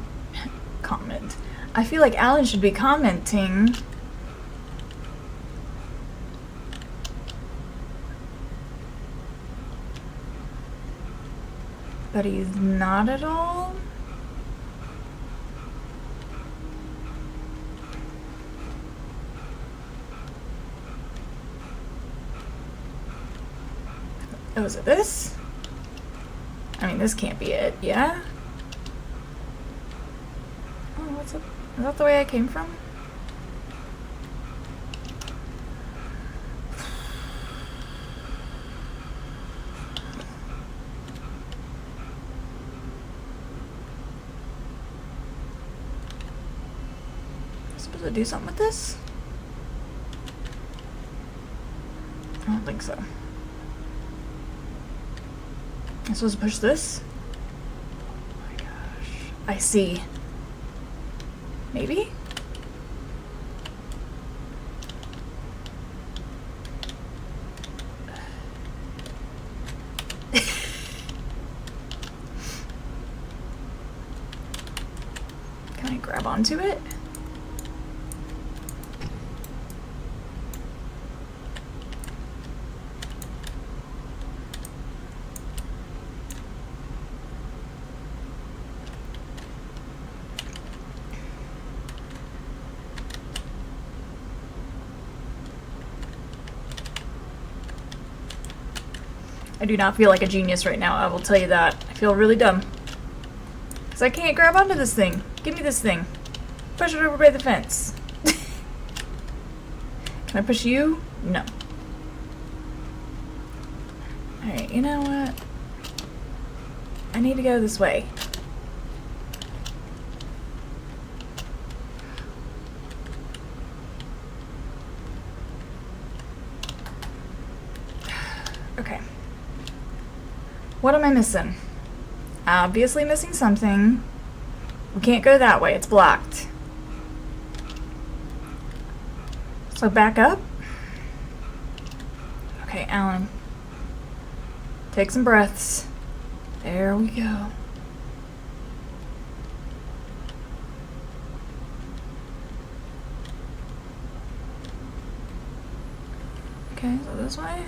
I feel like Alan should be commenting. But he's not at all. Oh, is it this? I mean, this can't be it, yeah? Oh, what's up? Is that the way I came from? Am I supposed to do something with this? I don't think so. I'm supposed to push this? Oh my gosh. I see. Maybe? Can I grab onto it? I do not feel like a genius right now, I will tell you that. I feel really dumb. Because I can't grab onto this thing. Give me this thing. Push it over by the fence. Can I push you? No. Alright, you know what? I need to go this way. Okay. What am I missing? Obviously missing something. We can't go that way, it's blocked. So back up. Okay, Alan. Take some breaths. There we go. Okay, so this way.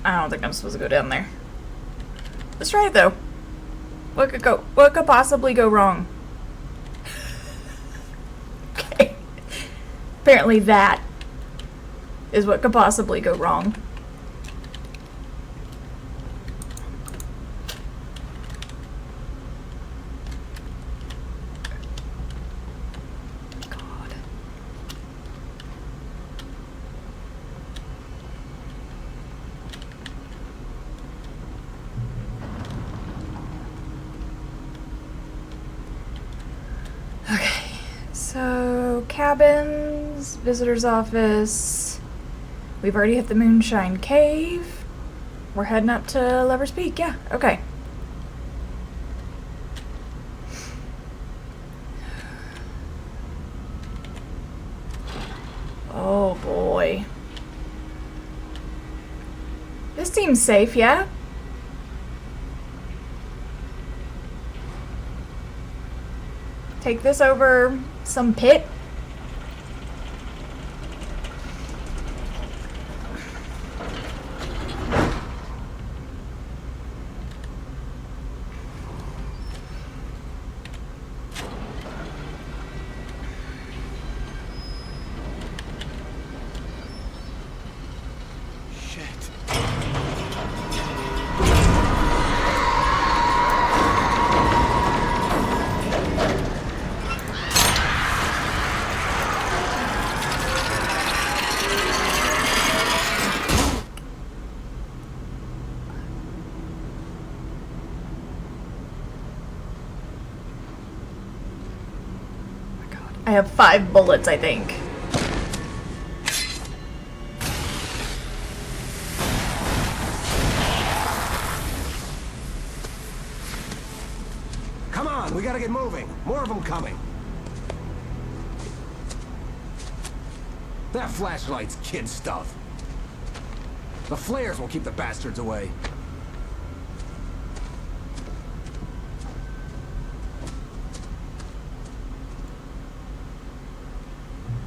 I don't think I'm supposed to go down there. Let's try it though. What could possibly go wrong? Okay. Apparently that is what could possibly go wrong. So, cabins, visitor's office. We've already hit the Moonshine Cave. We're heading up to Lover's Peak, yeah, okay. Oh boy. This seems safe, yeah? Take this over some pit. I have 5 bullets, I think. Come on, we gotta get moving. More of them coming. That flashlight's kid stuff. The flares will keep the bastards away.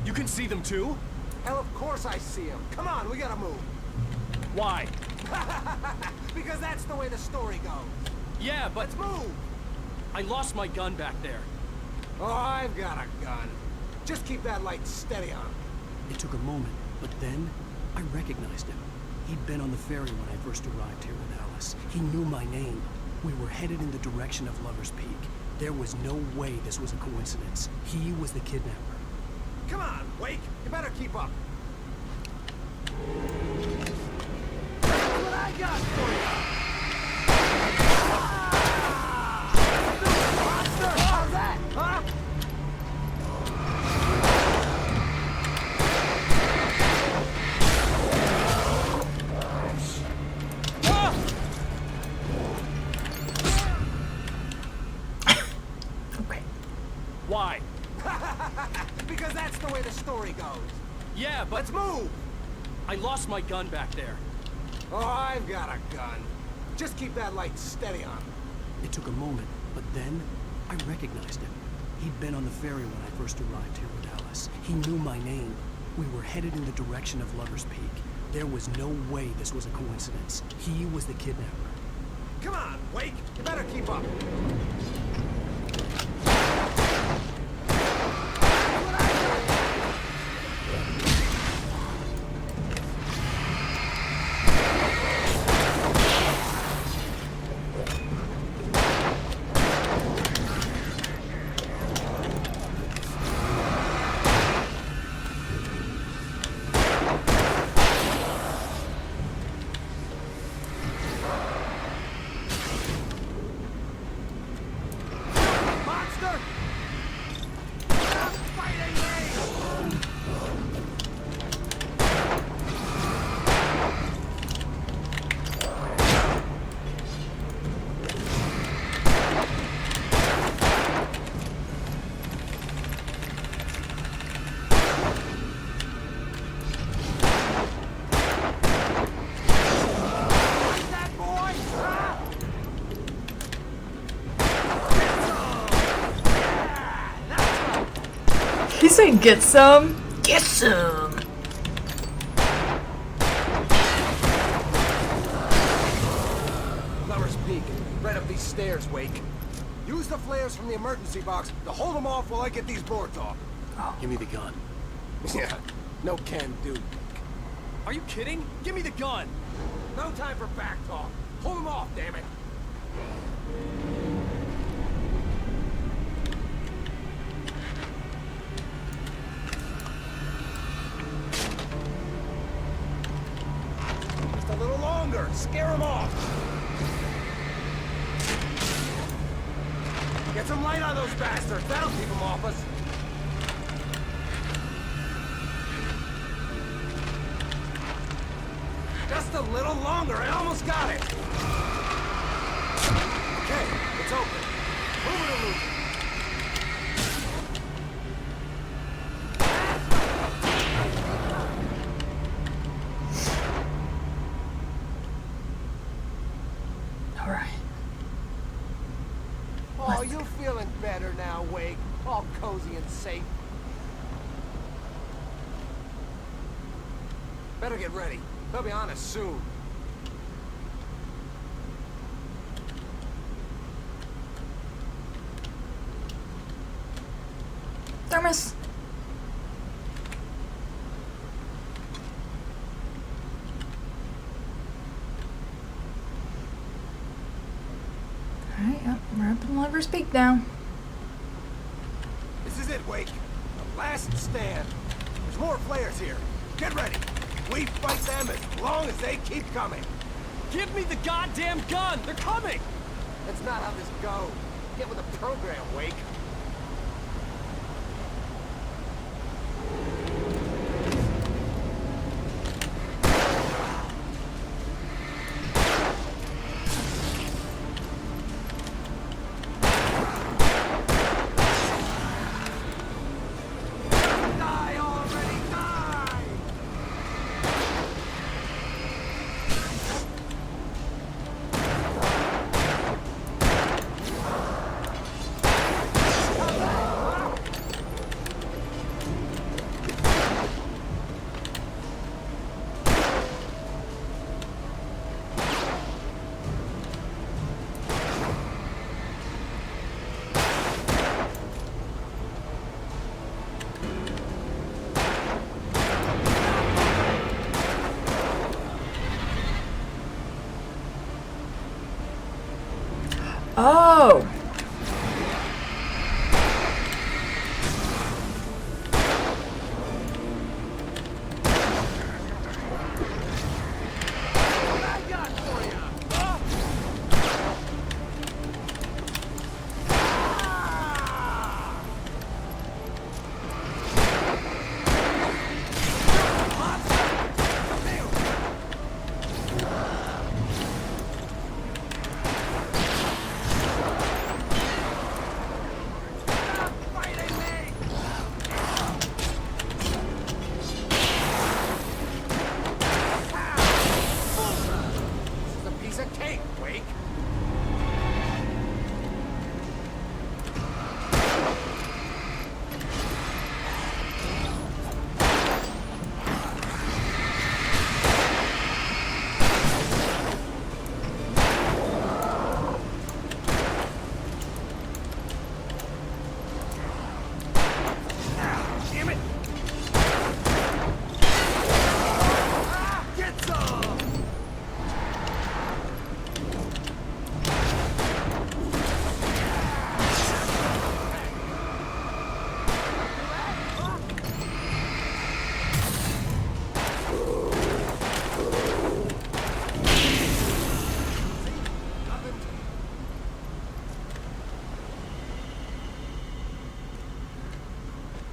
You can see them too? Hell, of course I see them. Come on, we gotta move. Why? Because that's the way the story goes. Yeah, but... Let's move! I lost my gun back there. Oh, I've got a gun. Just keep that light steady on. It took a moment, but then I recognized him. He'd been on the ferry when I first arrived here with Alice. He knew my name. We were headed in the direction of Lover's Peak. There was no way this was a coincidence. He was the kidnapper. Come on, Wake! You better keep up. That's what I got for you! Monster! How's that, huh? Okay. Why? Because that's the way the story goes. Yeah, but... Let's move! I lost my gun back there. Oh, I've got a gun. Just keep that light steady on. It took a moment, but then I recognized him. He'd been on the ferry when I first arrived here with Alice. He knew my name. We were headed in the direction of Lover's Peak. There was no way this was a coincidence. He was the kidnapper. Come on, Wake! You better keep up. He's saying get some. Get some. Lover's Peak, right up these stairs, Wake. Use the flares from the emergency box to hold them off while I get these boards off. Give me the gun. Yeah, no can do. Are you kidding? Give me the gun! No time for back talk. Hold them off, damn it! Just a little longer. Scare them off. Get some light on those bastards. That'll keep them off us. Just a little longer. I almost got it. Okay, it's open. Move it or lose it. All right. Oh, you feeling better now, Wake? All cozy and safe. Better get ready. They'll be on us soon. Thermos. Alright, yep, we're up in Lover's Peak now. This is it, Wake. The last stand. There's more flares here. Get ready. We fight them as long as they keep coming. Give me the goddamn gun! They're coming! That's not how this goes. Get with the program, Wake. Oh!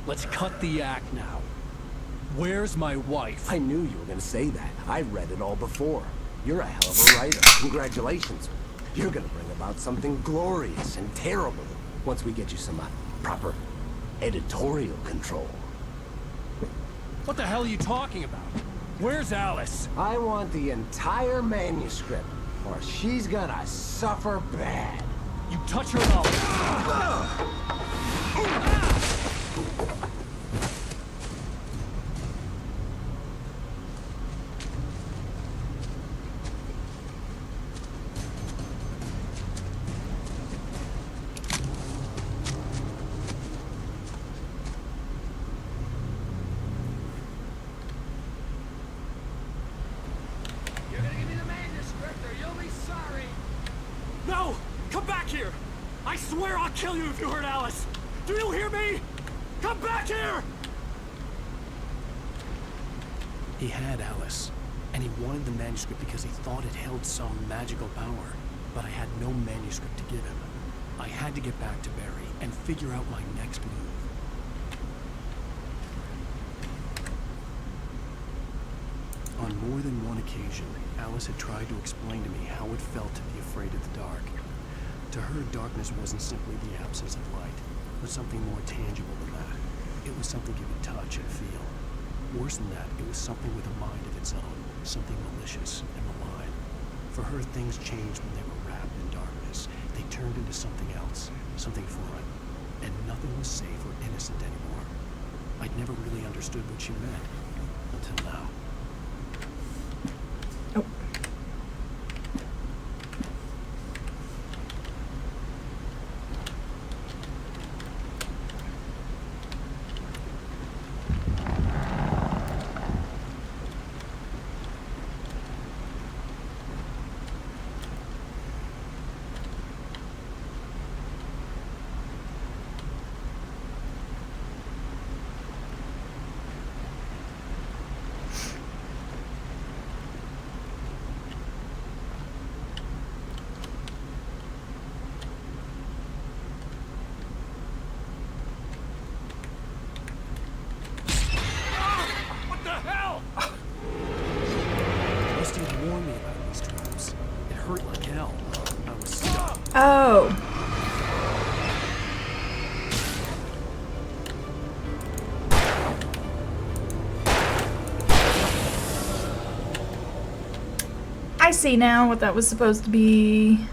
Let's cut the act now. Where's my wife? I knew you were gonna say that. I read it all before. You're a hell of a writer. Congratulations. You're gonna bring about something glorious and terrible once we get you some proper editorial control. What the hell are you talking about? Where's Alice? I want the entire manuscript, or she's gonna suffer bad. You touch her, and I'll... Come back here! I swear I'll kill you if you hurt Alice! Do you hear me? Come back here! He had Alice, and he wanted the manuscript because he thought it held some magical power. But I had no manuscript to give him. I had to get back to Barry and figure out my next move. On more than one occasion, Alice had tried to explain to me how it felt to be afraid of the dark. To her, darkness wasn't simply the absence of light, but something more tangible than that. It was something you could touch and feel. Worse than that, it was something with a mind of its own, something malicious and malign. For her, things changed when they were wrapped in darkness. They turned into something else, something foreign, and nothing was safe or innocent anymore. I'd never really understood what she meant, until now. Oh. I see now what that was supposed to be.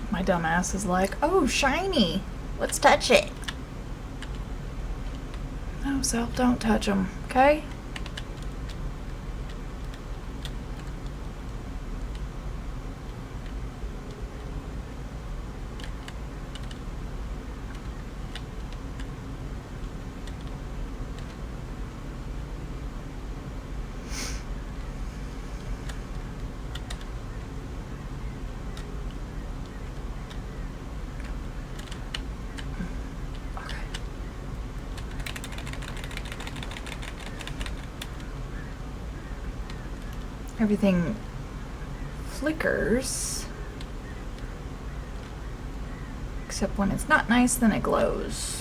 My dumbass is like, oh, shiny. Let's touch it. No, self, don't touch them, okay? Everything flickers, except when it's not nice, then it glows.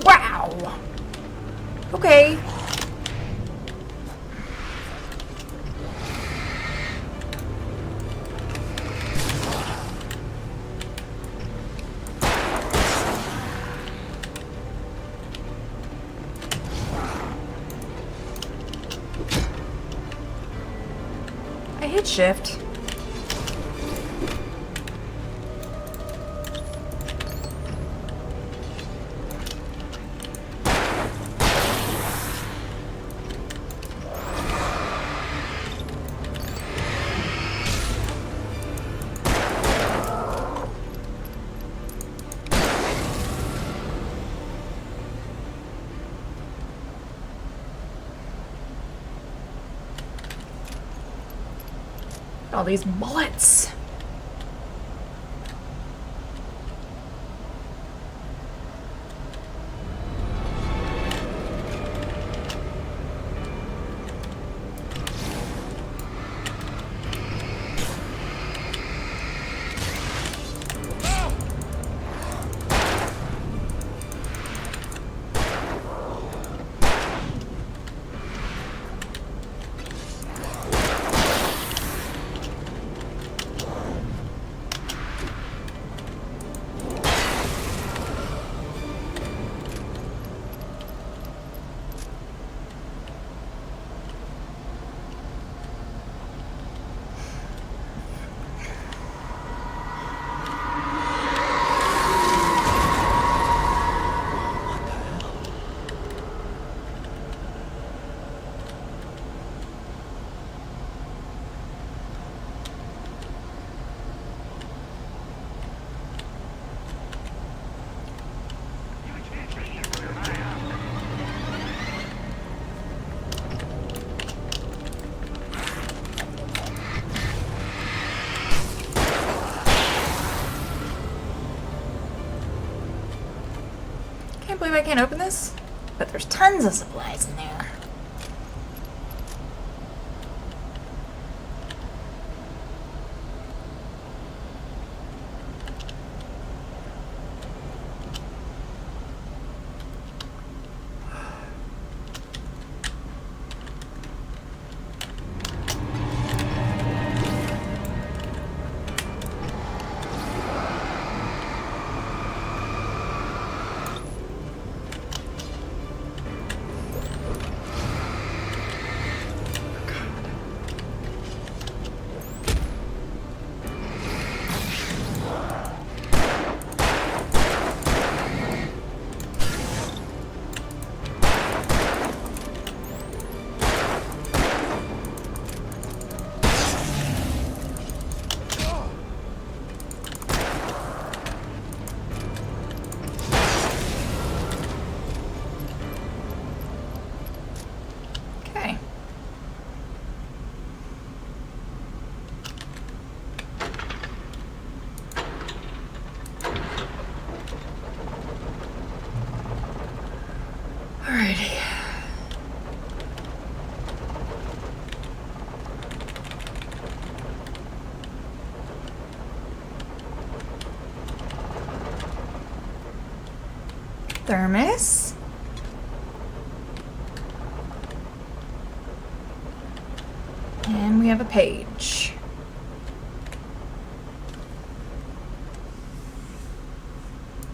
Wow. Okay. I hit shift. All these bullets. Can't believe I can't open this, but there's tons of supplies in there. Okay. Alrighty. Thermos. And we have a page.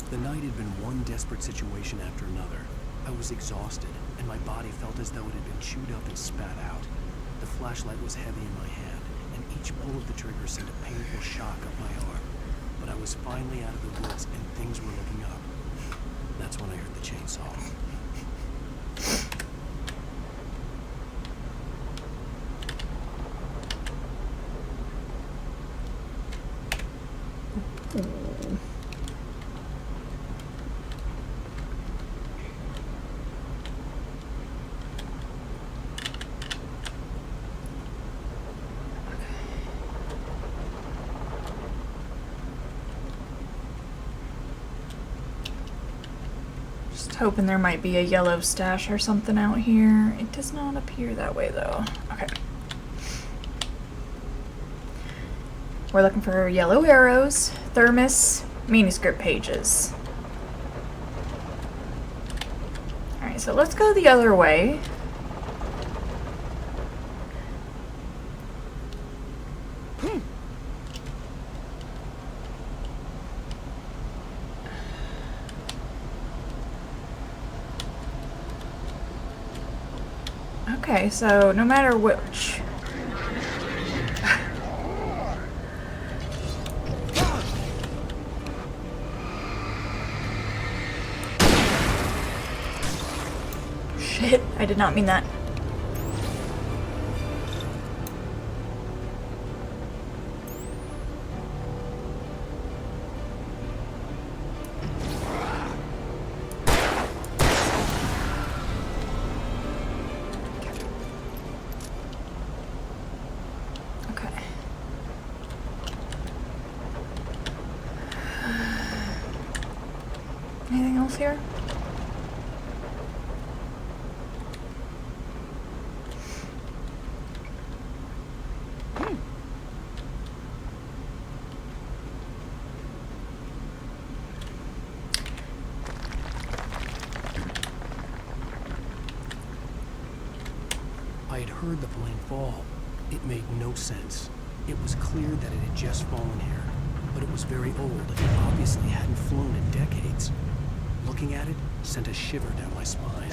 The night had been one desperate situation after another. I was exhausted, and my body felt as though it had been chewed up and spat out. The flashlight was heavy in my hand, and each pull of the trigger sent a painful shock up my arm. But I was finally out of the woods, and things were looking up. That's when I heard the chainsaw. Just hoping there might be a yellow stash or something out here. It does not appear that way though. Okay. We're looking for yellow arrows, thermos, manuscript pages. Alright, so let's go the other way. Okay, so no matter which. Shit, I did not mean that. else here? I had heard the plane fall. It made no sense. It was clear that it had just fallen here, but it was very old and obviously hadn't flown in decades. Looking at it sent a shiver down my spine.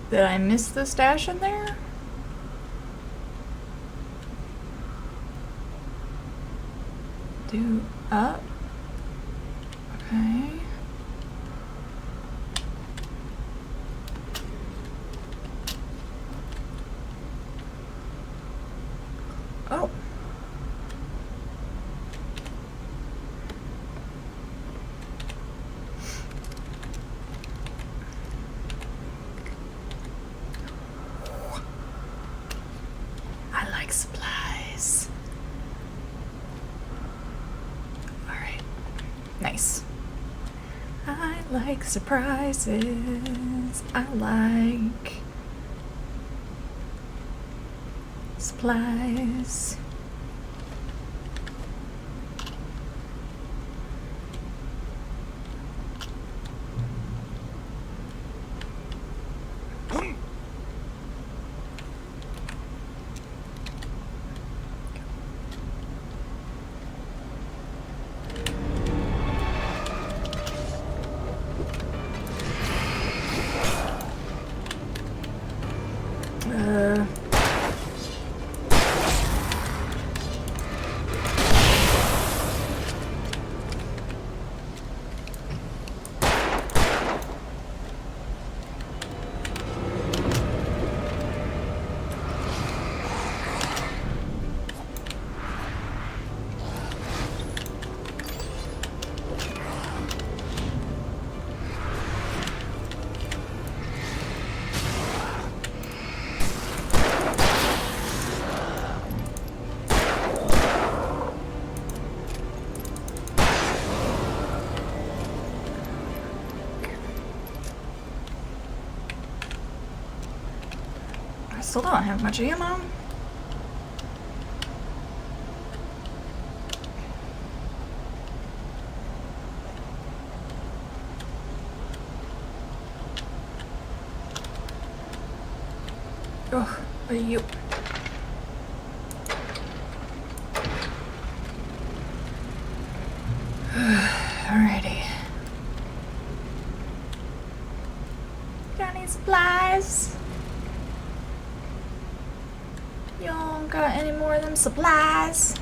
Did I miss the stash in there? Do up. Okay. Oh. I like supplies. Alright. Nice. I like surprises. I like supplies. I still don't have much ammo. Oh, are you? Alrighty. Got any supplies? Y'all got any more of them supplies?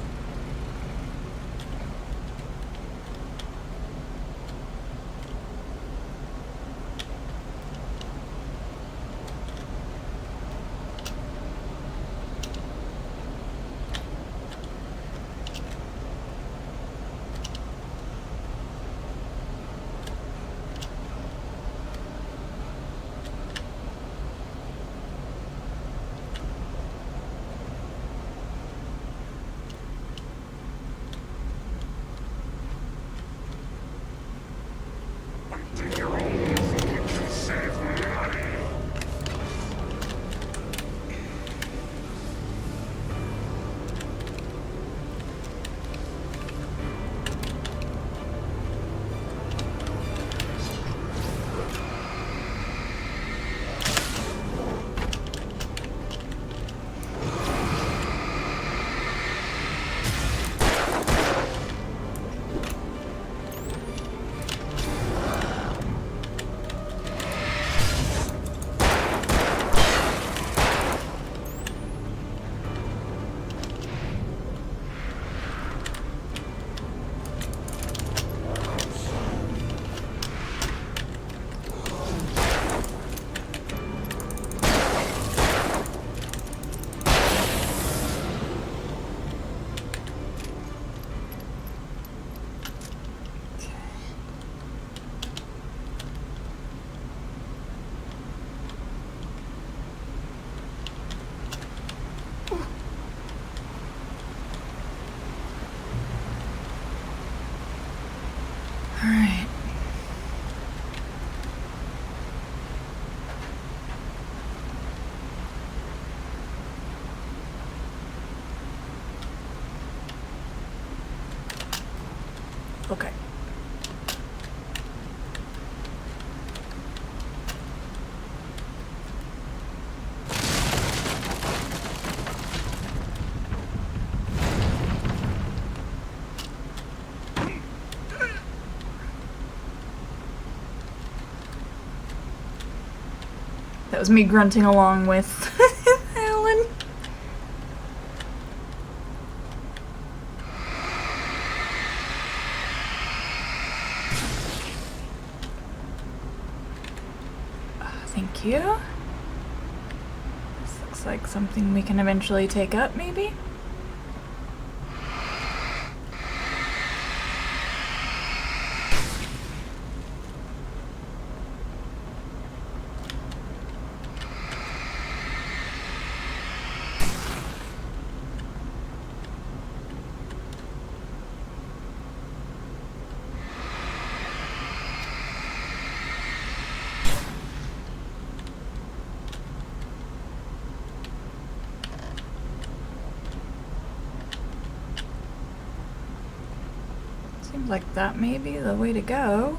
That was me grunting along with Alan. Thank you. This looks like something we can eventually take up, maybe? Seems like that may be the way to go.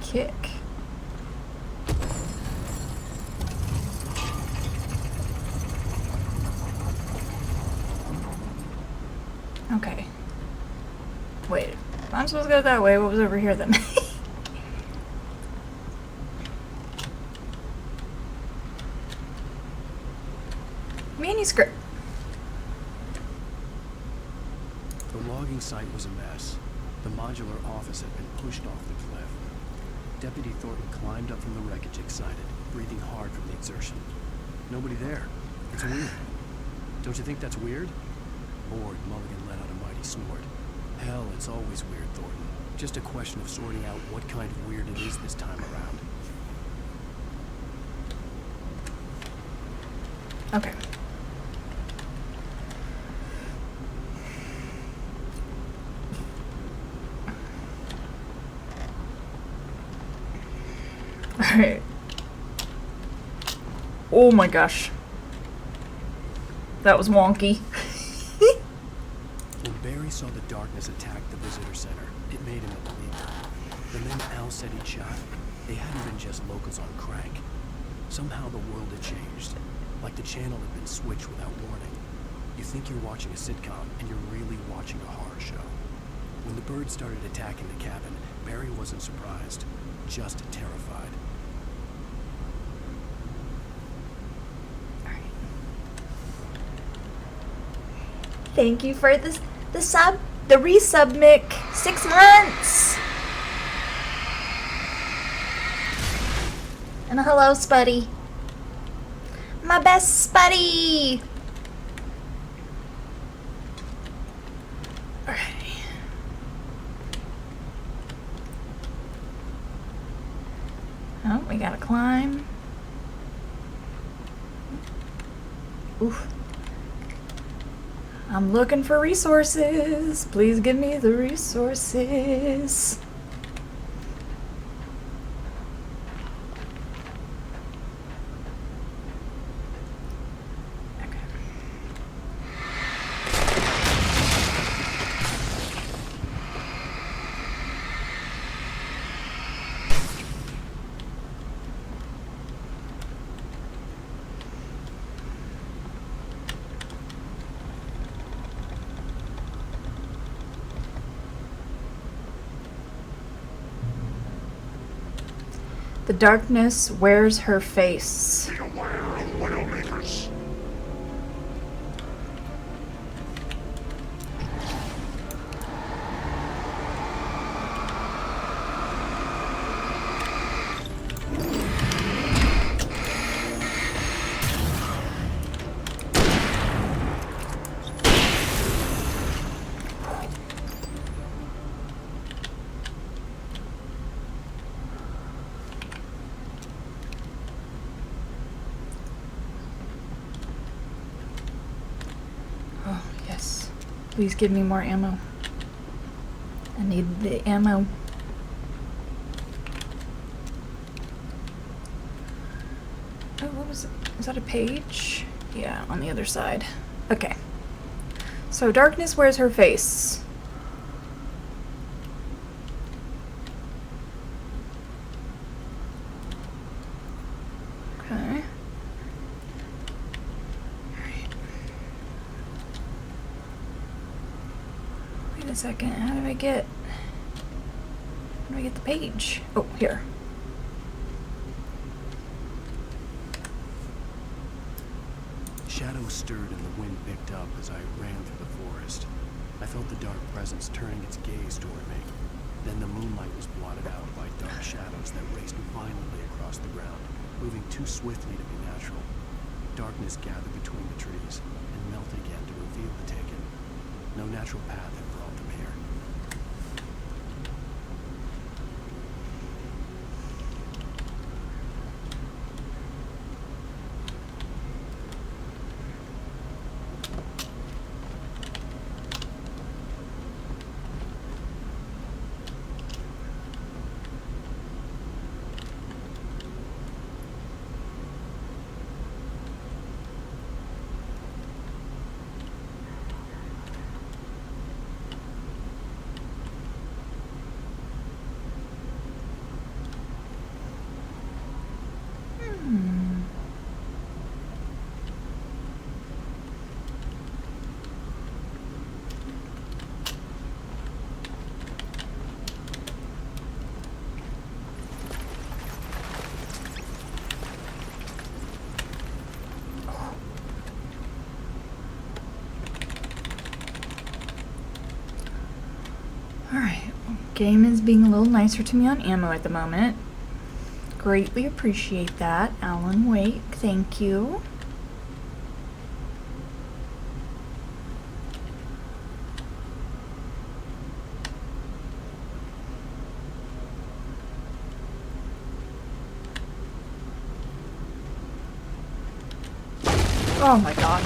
Kick. Okay. Wait, if I'm supposed to go that way, what was over here then? Manuscript. The logging site was a mess. The modular office had been pushed off the cliff. Deputy Thornton climbed up from the wreckage excited, breathing hard from the exertion. Nobody there. It's weird. Don't you think that's weird? Bored, Mulligan let out a mighty snort. Hell, it's always weird, Thornton. Just a question of sorting out what kind of weird it is this time around. Okay. Alright. Oh my gosh. That was wonky. When Barry saw the darkness attack the visitor center, it made him a believer. The men Al said he'd shot, they hadn't been just locals on crank. Somehow the world had changed, like the channel had been switched without warning. You think you're watching a sitcom, and you're really watching a horror show. When the birds started attacking the cabin, Barry wasn't surprised, just terrified. Thank you for the resub, Mick. 6 months. And a hello, Spuddy. My best Spuddy. Alright. Oh, we gotta climb. Oof. I'm looking for resources. Please give me the resources. The darkness wears her face. Be aware of Widowmakers. Please give me more ammo. I need the ammo. Oh, what was it? Is that a page? Yeah, on the other side. Okay. So darkness wears her face. Okay. a second. How do I get the page? Oh, here. Shadows stirred and the wind picked up as I ran through the forest. I felt the dark presence turning its gaze toward me. Then the moonlight was blotted out by dark shadows that raced violently across the ground, moving too swiftly to be natural. Darkness gathered between the trees and melted again to reveal the Taken. No natural path had brought them here. Alright, game is being a little nicer to me on ammo at the moment. Greatly appreciate that, Alan Wake. Thank you. Oh my god.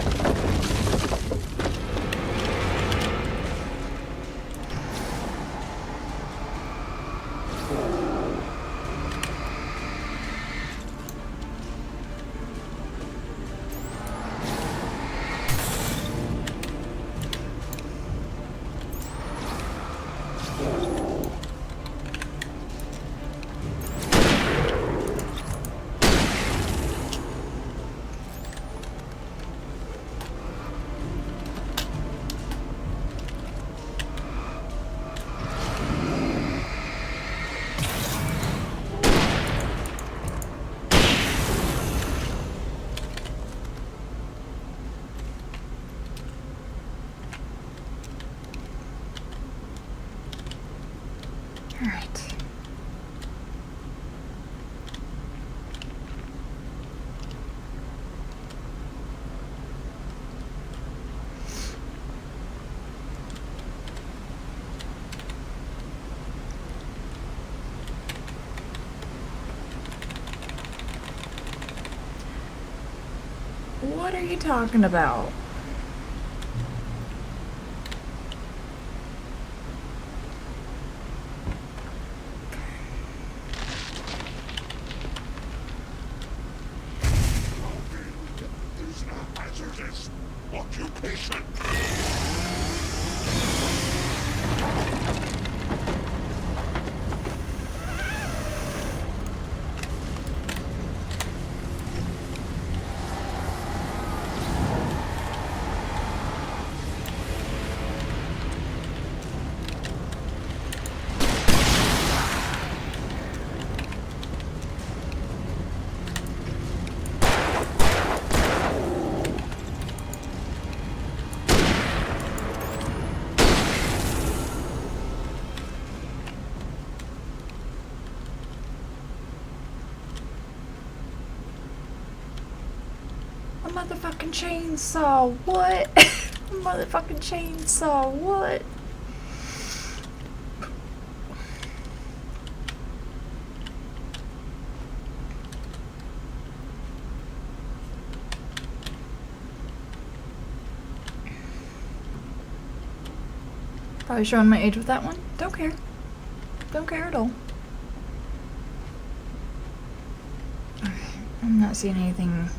Alright. What are you talking about? Occupation. A motherfucking chainsaw, what? A motherfucking chainsaw, what? Probably showing my age with that one. Don't care. Don't care at all. Alright, I'm not seeing anything.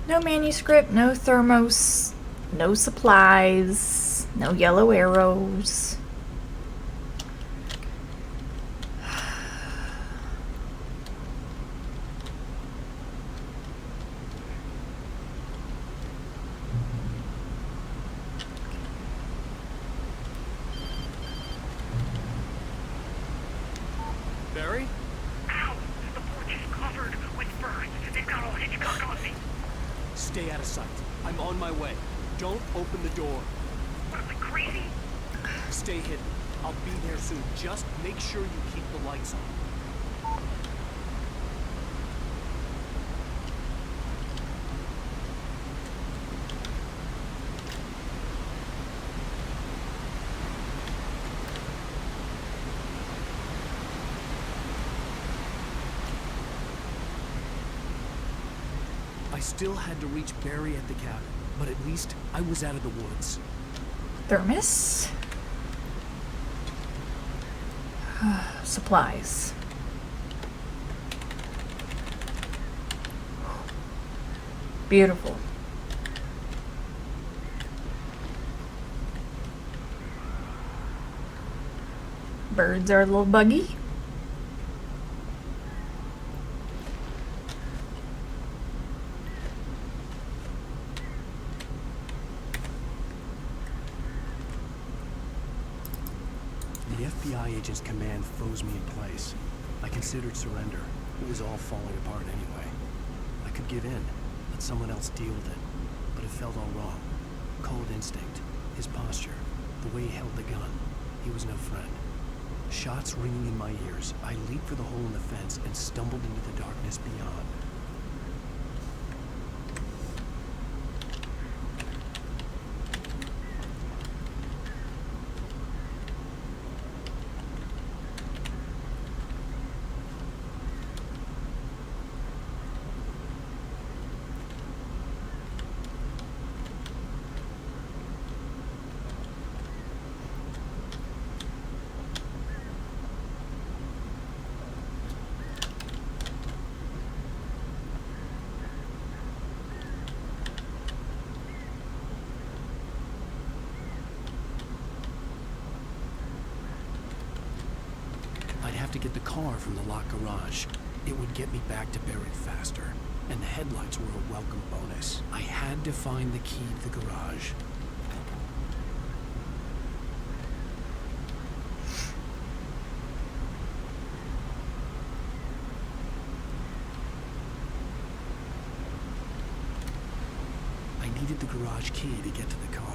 No manuscript, no thermos, no supplies, no yellow arrows. Stay out of sight. I'm on my way. Don't open the door. What, am I crazy? Stay hidden. I'll be there soon. Just make sure you keep the lights on. I still had to reach Barry at the cabin, but at least I was out of the woods. Thermos. Supplies. Beautiful. Birds are a little buggy. The FBI agent's command froze me in place. I considered surrender. It was all falling apart anyway. I could give in, let someone else deal with it. But it felt all wrong. Cold instinct, his posture, the way he held the gun. He was no friend. Shots ringing in my ears, I leaped for the hole in the fence and stumbled into the darkness beyond. I'd have to get the car from the locked garage. It would get me back to Barry faster, and the headlights were a welcome bonus. I had to find the key to the garage. I needed the garage key to get to the car.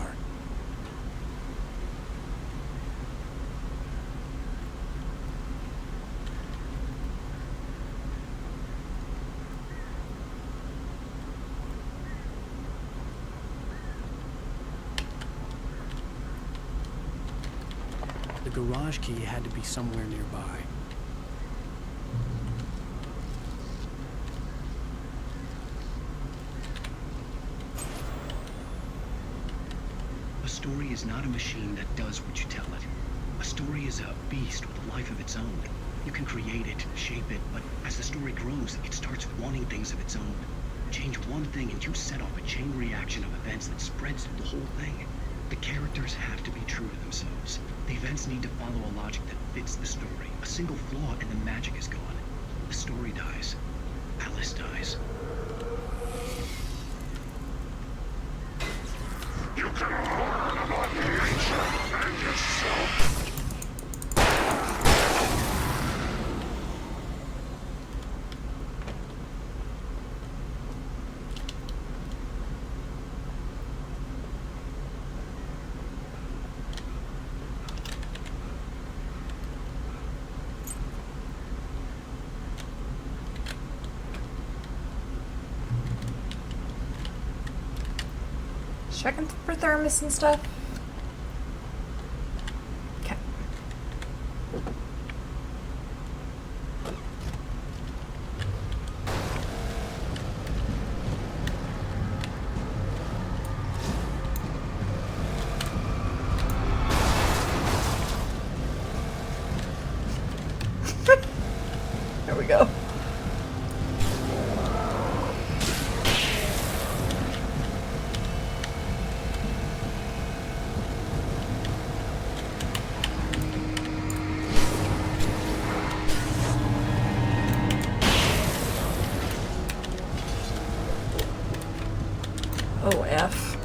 The garage key had to be somewhere nearby. A story is not a machine that does what you tell it. A story is a beast with a life of its own. You can create it, shape it, but as the story grows, it starts wanting things of its own. Change one thing and you set off a chain reaction of events that spreads through the whole thing. The characters have to be true to themselves. The events need to follow a logic that fits the story. A single flaw and the magic is gone. The story dies. Alice dies. You can learn about nature and yourself. Checking for thermos and stuff. Okay. There we go. Oh, F.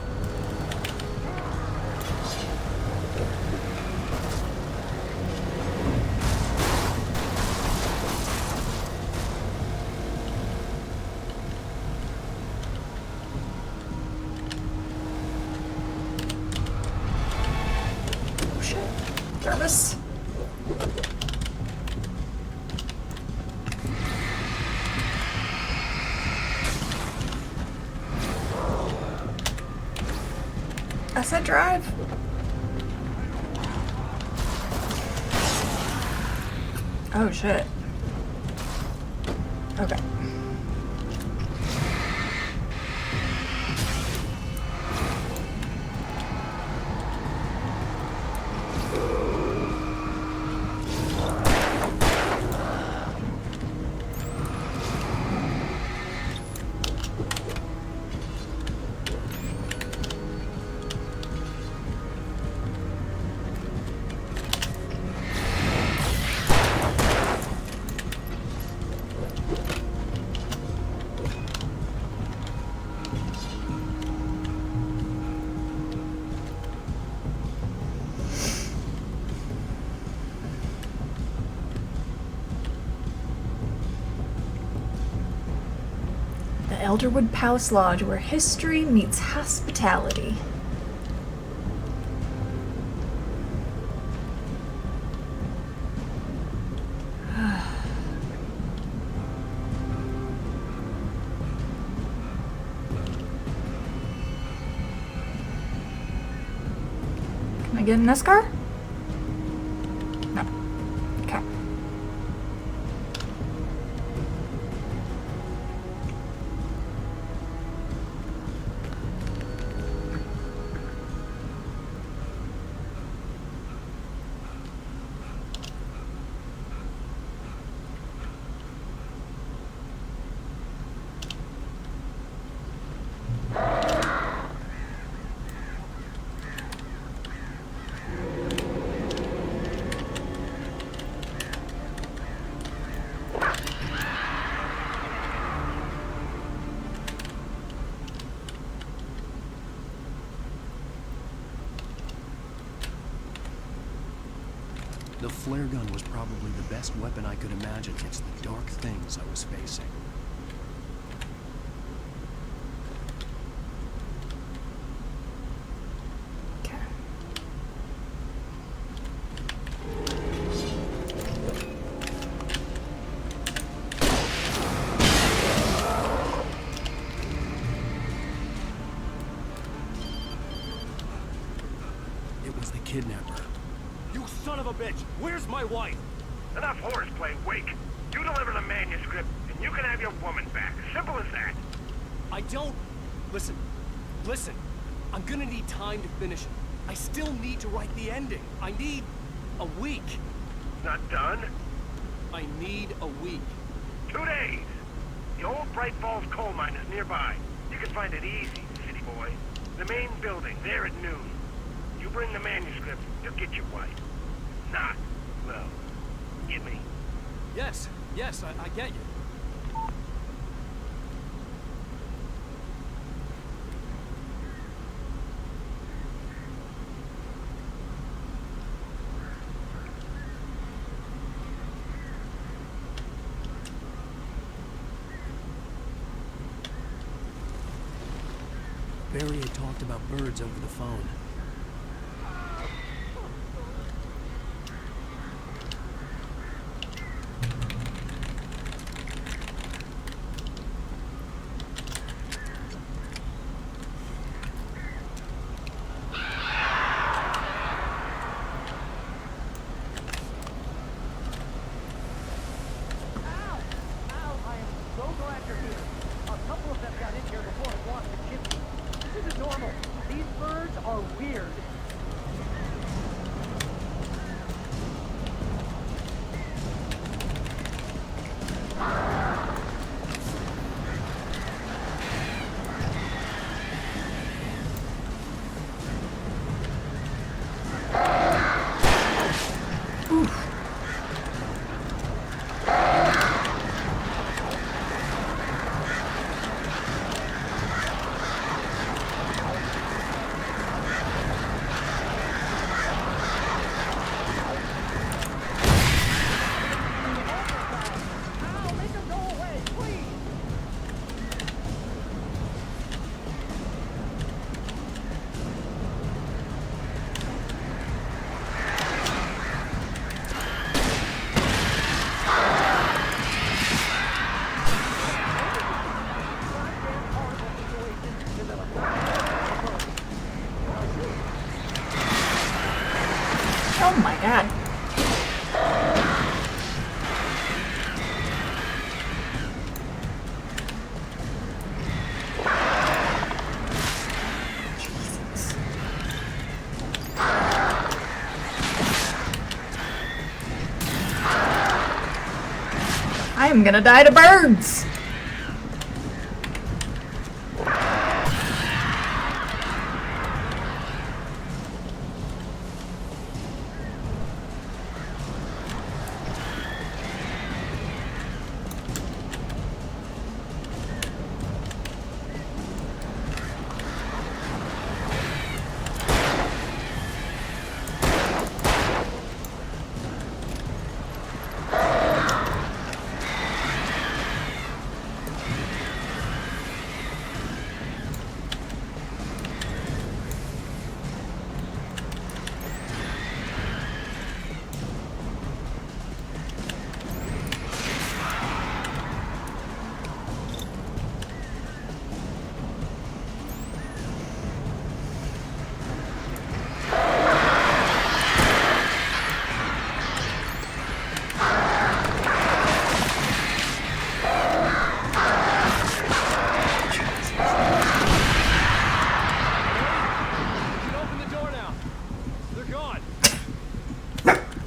us. I said drive. Oh shit. Okay. Elderwood Palace Lodge, where history meets hospitality. Can I get in this car? No. Okay. The flare gun was probably the best weapon I could imagine against the dark things I was facing. It was the kidnapper. You son of a bitch! Where's my wife? Enough horseplay, Wake. You deliver the manuscript, and you can have your woman back. Simple as that. I don't... Listen. Listen. I'm gonna need time to finish it. I still need to write the ending. I need... a week. Not done? I need a week. 2 days. The old Bright Falls coal mine is nearby. You can find it easy, city boy. The main building, there at noon. You bring the manuscript, you'll get your wife. Not, well, get me? Yes, I get you. Barry had talked about birds over the phone. Are weird. Oh my god. Jesus. I am gonna die to birds.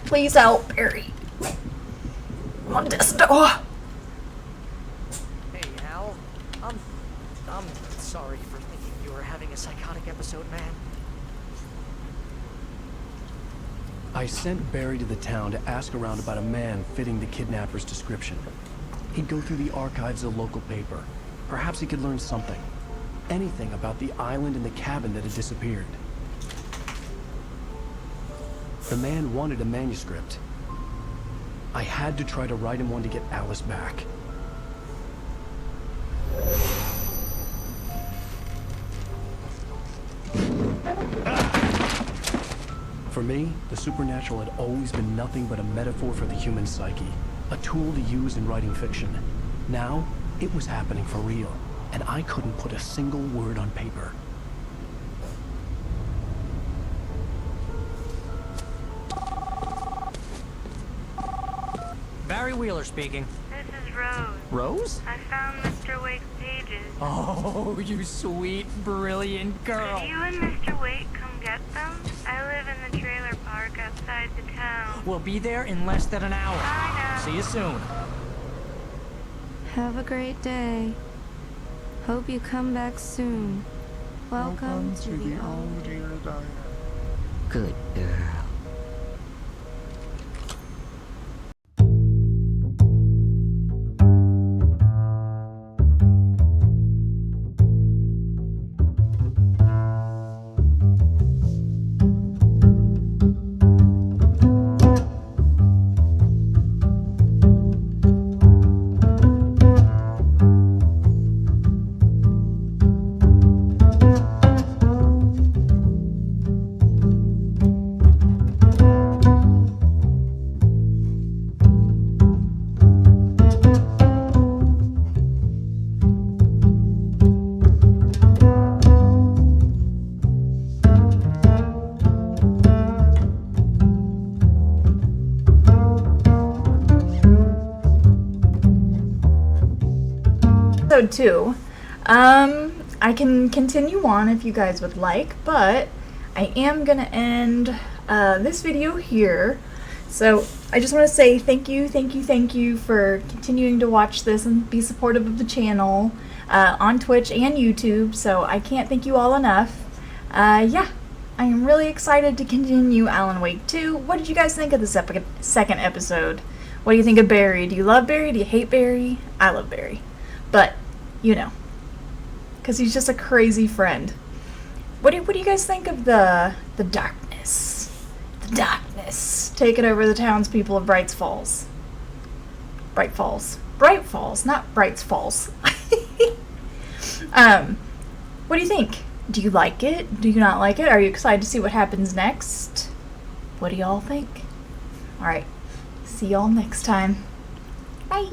Please help, Barry. I'm on this door. Hey, Al. I'm sorry for thinking you were having a psychotic episode, man. I sent Barry to the town to ask around about a man fitting the kidnapper's description. He'd go through the archives of the local paper. Perhaps he could learn something. Anything about the island and the cabin that had disappeared. The man wanted a manuscript. I had to try to write him one to get Alice back. For me, the supernatural had always been nothing but a metaphor for the human psyche, a tool to use in writing fiction. Now, it was happening for real, and I couldn't put a single word on paper. Barry Wheeler speaking. This is Rose. Rose? I found Mr. Wake's pages. Oh, you sweet, brilliant girl. Could you and Mr. Wake come get them? I live in the trailer park outside the town. We'll be there in less than an hour. Bye now. See you soon. Have a great day. Hope you come back soon. Welcome to the old dear diner. Good girl. Episode 2. I can continue on if you guys would like, but I am gonna end this video here. So I just want to say thank you for continuing to watch this and be supportive of the channel on Twitch and YouTube. So I can't thank you all enough. Yeah, I am really excited to continue Alan Wake 2. What did you guys think of the second episode? What do you think of Barry? Do you love Barry? Do you hate Barry? I love Barry. But, you know, because he's just a crazy friend. What do you guys think of the darkness? The darkness taking over the townspeople of Bright Falls. Bright Falls, not Bright Falls. What do you think? Do you like it? Do you not like it? Are you excited to see what happens next? What do y'all think? Alright, see y'all next time. Bye!